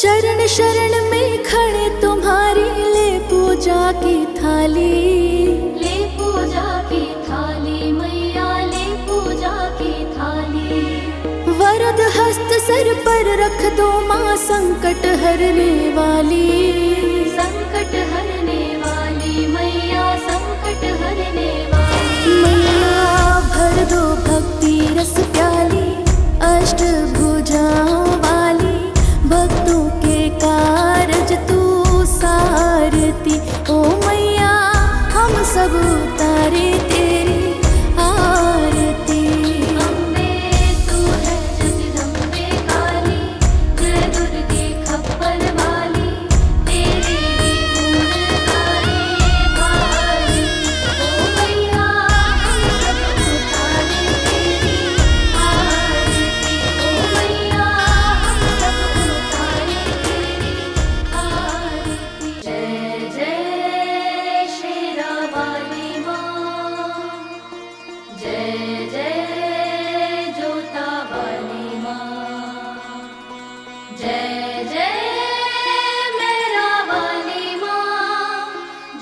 चरण शरण में खड़े तुम्हारी, ले पूजा की थाली, ले पूजा की थाली मैया, ले पूजा की थाली। वरद हस्त सर पर रख दो माँ, संकट हरने वाली, संकट हरने वाली मैया, संकट हरने वाली मैया। भर दो भक्ति रस प्याली, अष्ट भुजाओं वाली, भक्तों के कारज तू सारती ओ मैया, हम सब उतारे तेरी आरती। अम्बे तू है जगदम्बे काली, जय दुर्गे खप्पर वाली, तेरे ही गुण गाए भारती ओ मैया, हम सब उतारे तेरी आरती ओ मैया, हम सब उतारे तेरी आरती। जय जय शेरा वाली माँ, जय जय जोता वाली माँ, जय जय मेरा वाली माँ,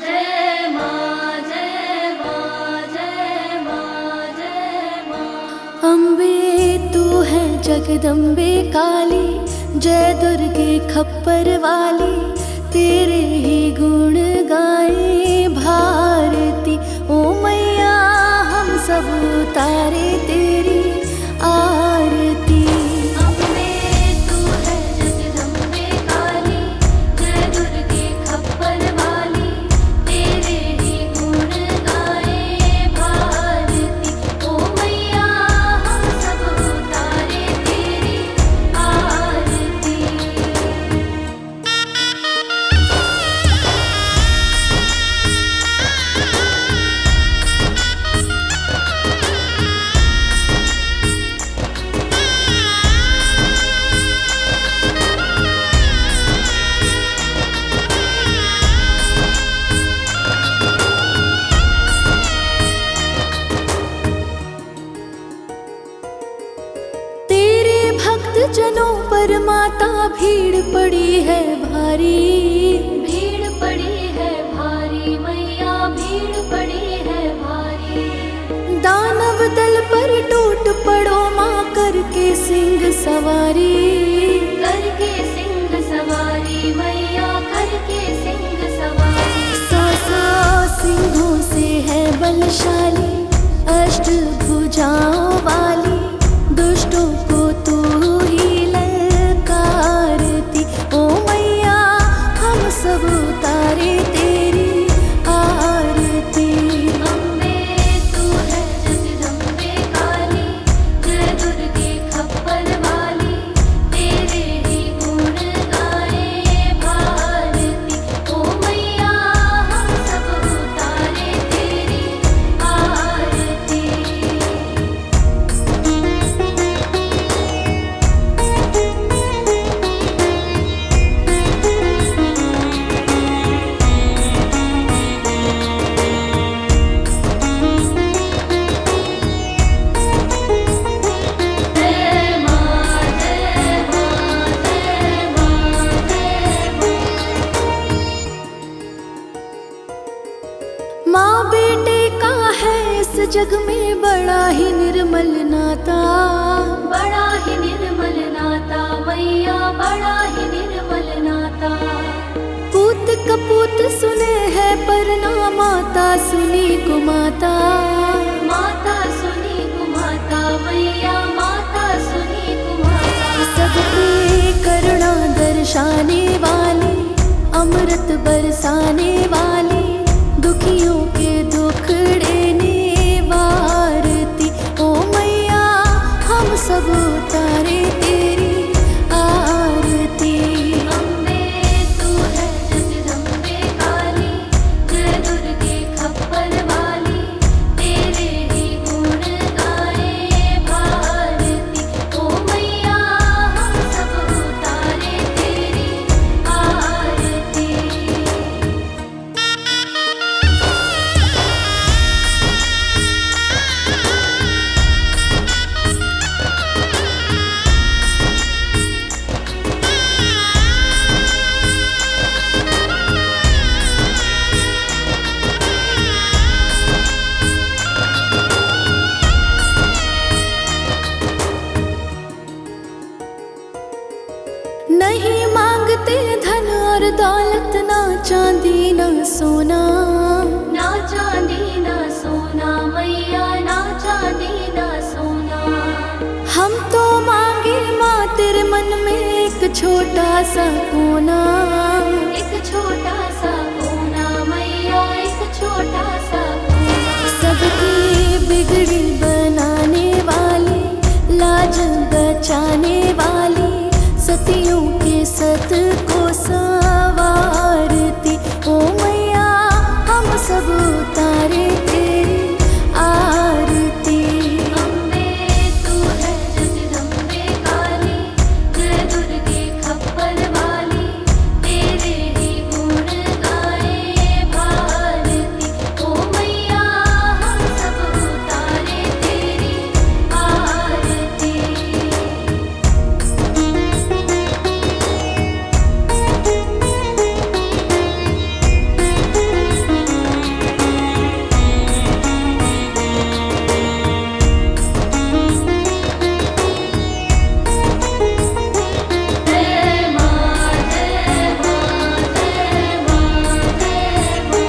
जय माँ जय माँ जय माँ जय माँ। अम्बे तू है जगदम्बे काली, जय दुर्गे खप्पर वाली, तेरे ही गुण गाए भारती ओ मैया, हम सब उतारे तेरी आरती। अम्बे तू है जगदम्बे काली, जय दुर्गे खप्पर वाली, तेरे ही गुण गाए भारती ओ मैया, हम सब उतारे तेरी आरती। जनों पर माता भीड़ पड़ी है भारी, भीड़ पड़ी है भारी मैया, भीड़ पड़ी है भारी। दानव दल पर टूट पड़ो माँ, करके सिंह सवारी, करके सिंह सवारी मैया, करके सिंह सवारी। सौ सिंहों से है बलशाली, अष्ट भुजाओं वाली, दुष्टों को तू ही ललकारती ओ मैया, हम सब उतारे तेरी आरती। अम्बे तू है जगदम्बे काली, जय दुर्गे खप्पर वाली, तेरे ही गुण गाए भारती ओ मैया, हम सब उतारे तेरी आरती। जग में बड़ा ही निर्मल नाता, बड़ा ही निर्मल नाता मैया, बड़ा ही निर्मल नाता। पूत कपूत सुने है पर ना माता सुनी कुमाता, माता सुनी कुमाता मैया, माता सुनी कुमाता। सबकी करुणा दर्शाने वाली, अमृत बरसाने वाली, दुखियों के दुखड़े वारती। ओ मैया हम सब उतारे तेरी आरती। अम्बे तू है जगदम्बे काली, जय दुर्गे खप्पर वाली, तेरे ही गुण गाए भारती। ओ मैया हम सब उतारे तेरी आरती। नहीं मांगते धन और दौलत, ना चांदी ना सोना, ना चांदी ना सोना मैया, ना चांदी ना सोना। हम तो मांगे माँ तेरे मन में एक छोटा सा कोना, एक छोटा सा कोना मैया, एक छोटा सा कोना। सबकी बिगड़ी बनाने वाली, लाज बचाने वाली, सतियों के सत को संवारती। ओ मैया हम सब उतारे तेरी आरती। अम्बे तू है जगदम्बे काली, जय दुर्गे खप्पर वाली, तेरे ही गुण गाए भारती। ओ मैया हम सब उतारे तेरी आरती। जय माँ जय माँ जय माँ जय माँ।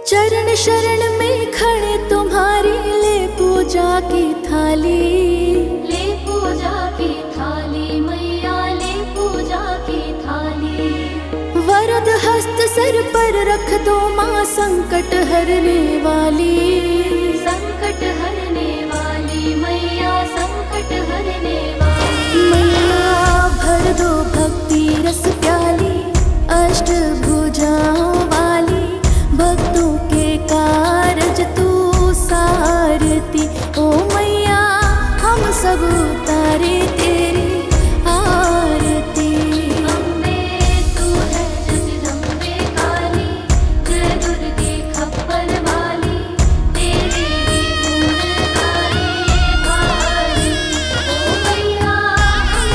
चरण शरण में खड़े तुम्हारी, ले पूजा की थाली, ले पूजा की थाली मैया, ले पूजा की थाली। वरद हस्त सर पर रख दो माँ, संकट हरने वाली, संकट हरने वाली मैया, संकट हरने वाली। मैया भर दो भक्ति रस प्याली, अष्ट भुजाओं वाली, भक्तों के कारज तू सारती। ओ मैया हम सब उतारे तेरी आरती। अम्बे तू है जगदम्बे काली, जय दुर्गे खप्पर वाली, तेरे ही गुण गाए भारती। ओ मैया हम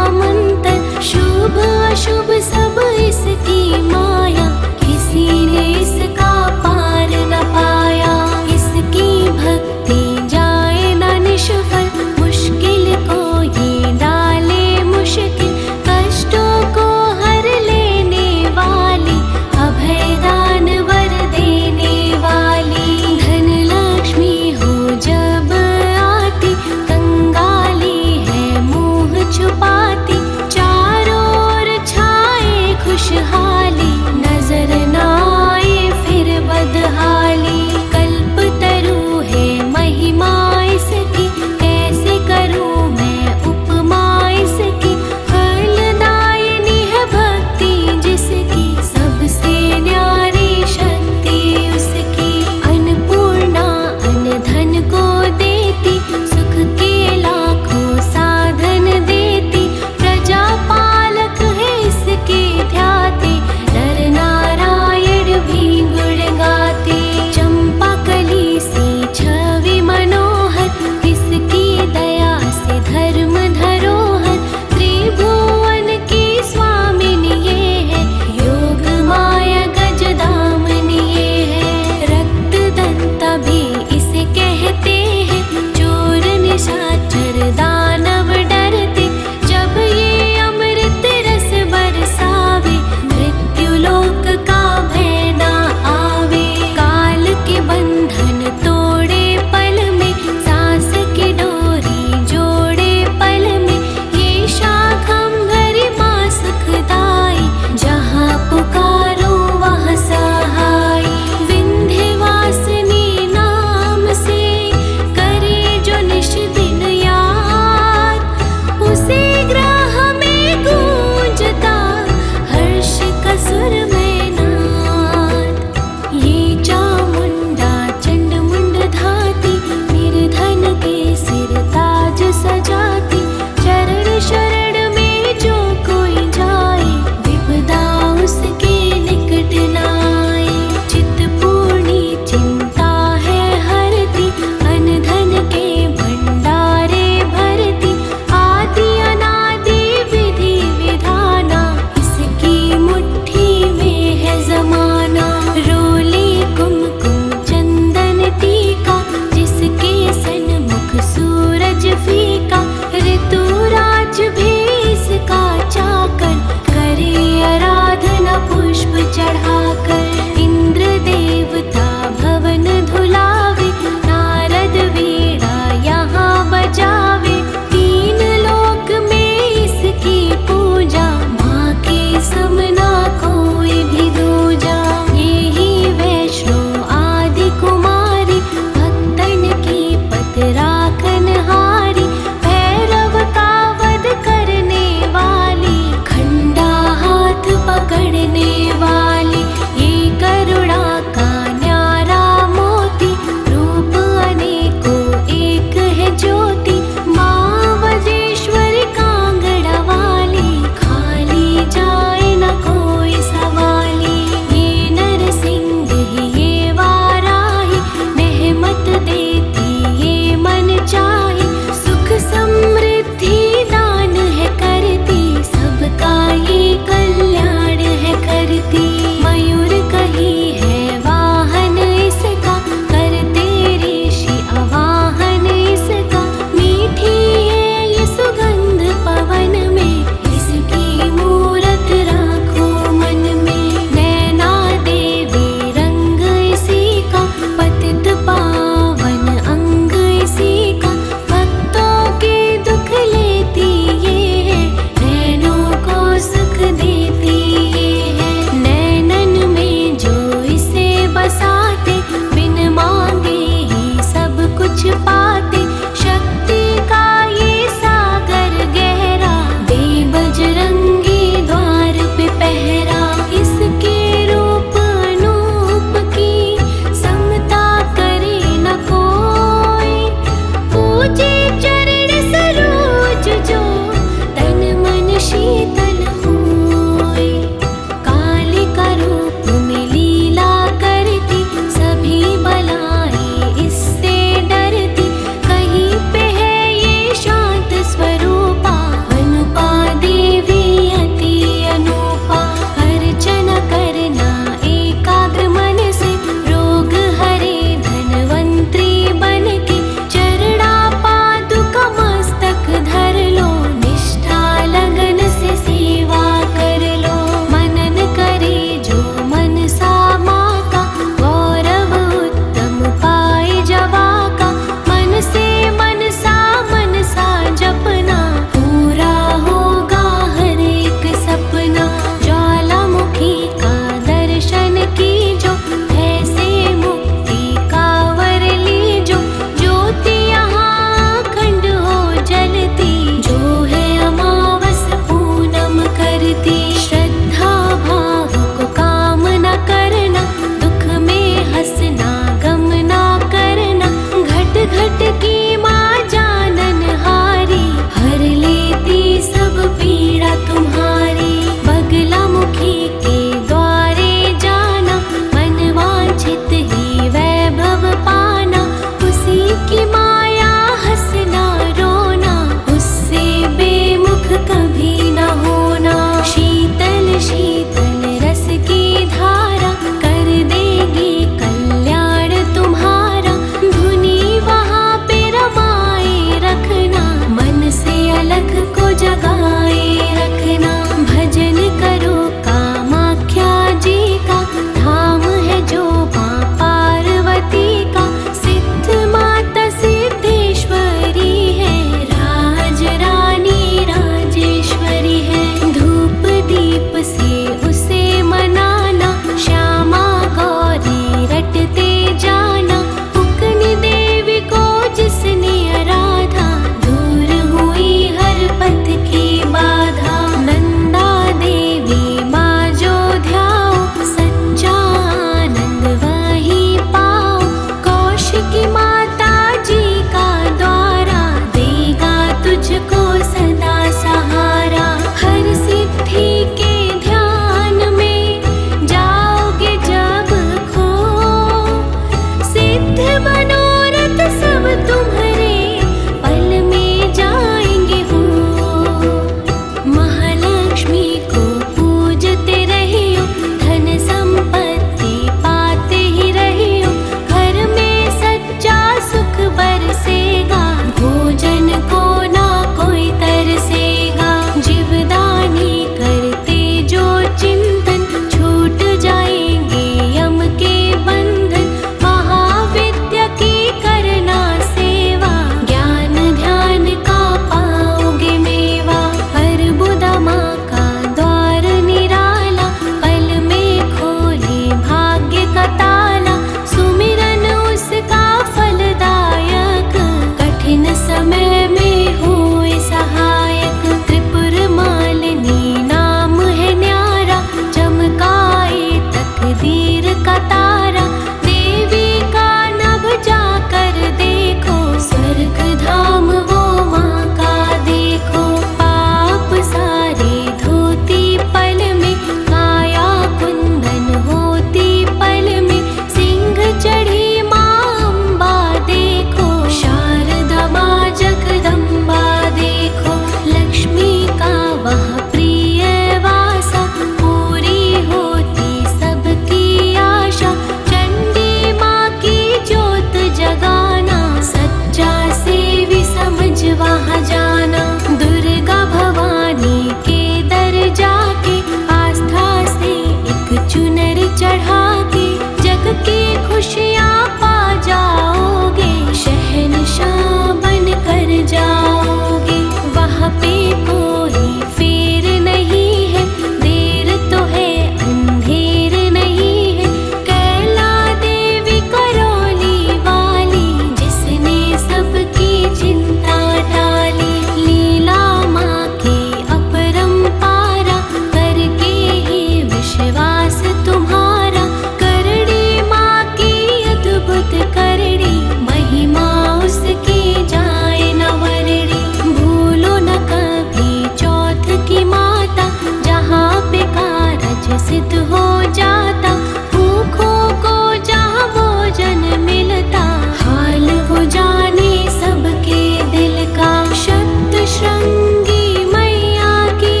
हो जाता, भूखों को जहाँ भोजन मिलता, हाल वो जाने सबके दिल का। सप्तशृंगी मैया की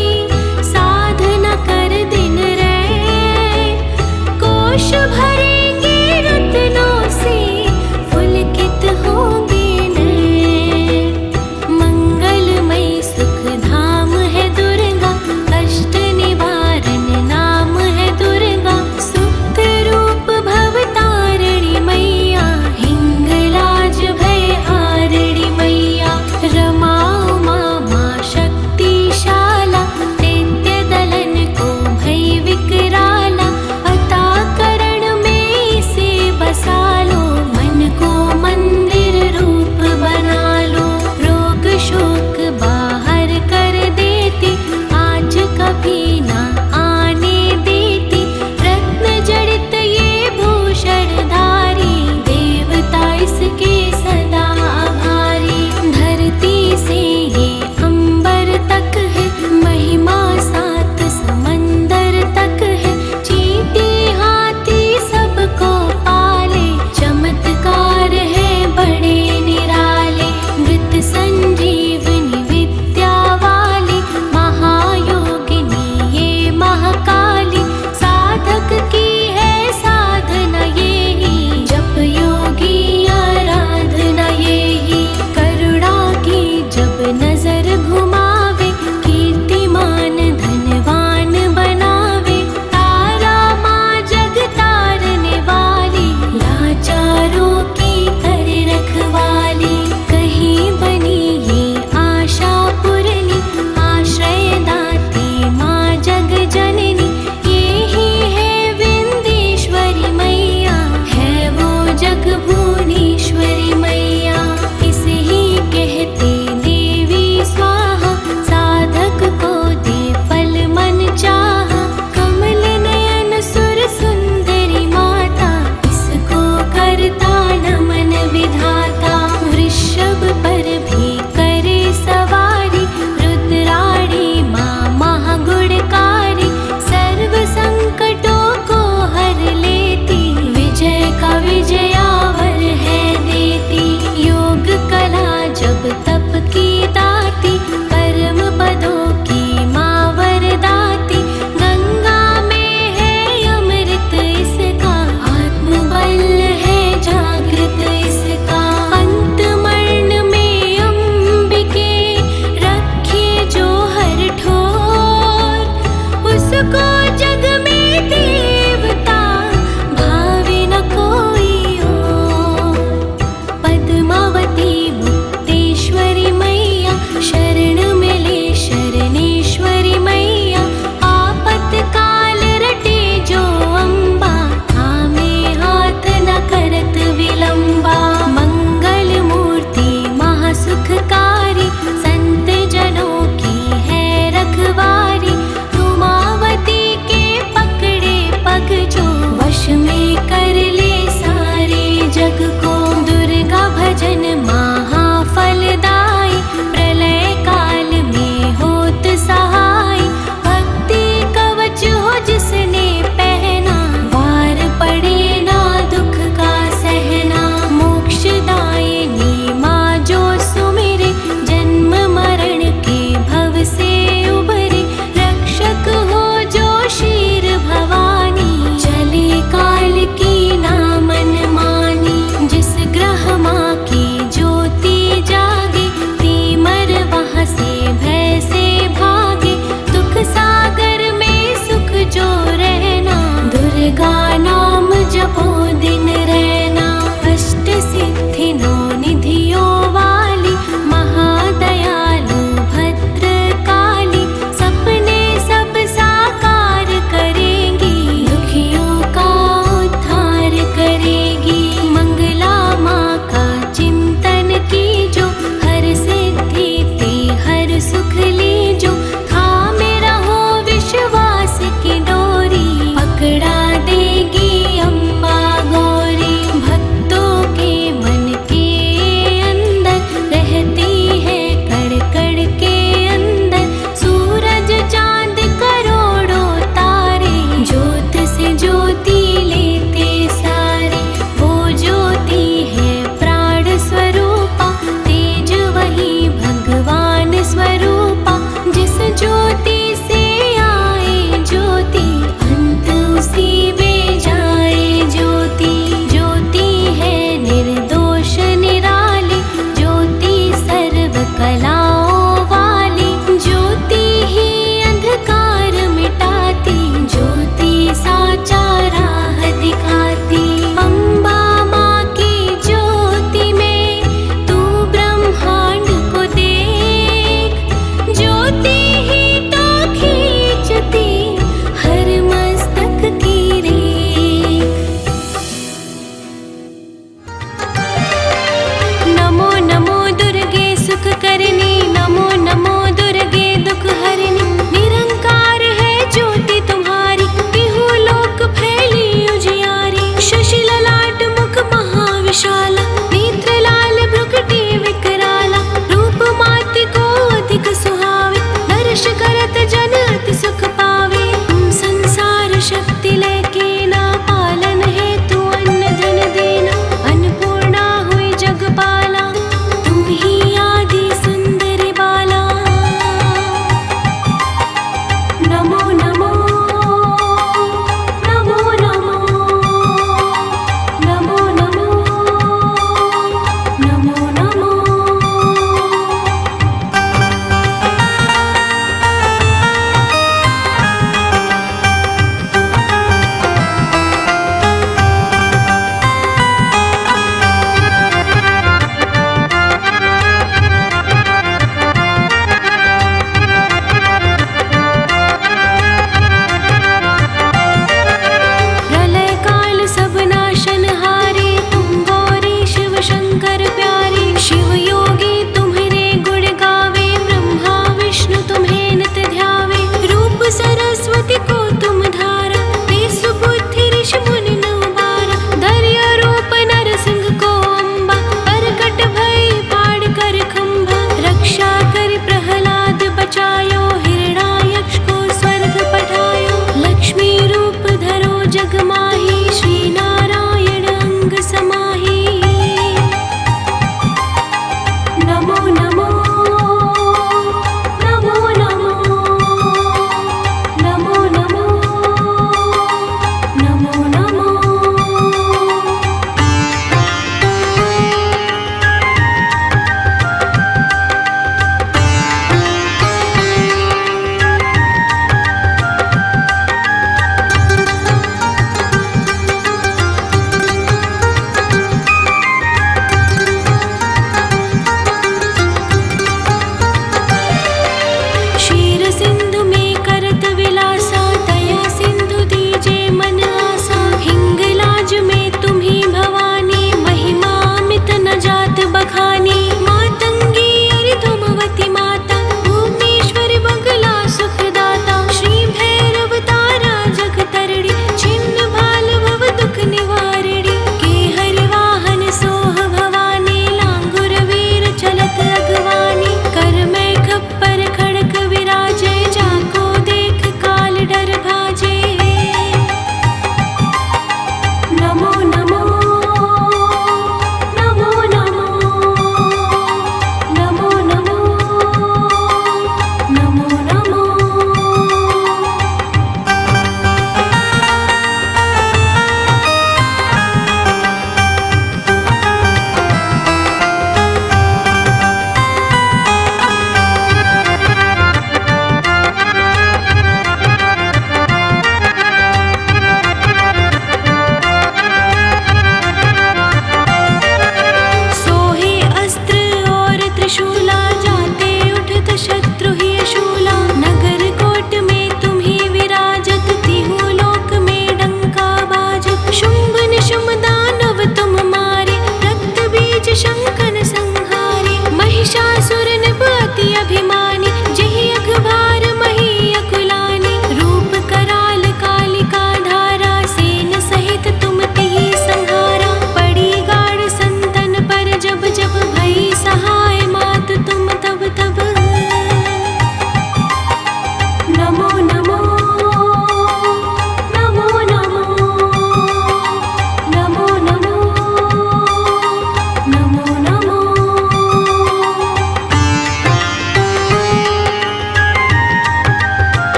साधना कर दिन रे, कोश भर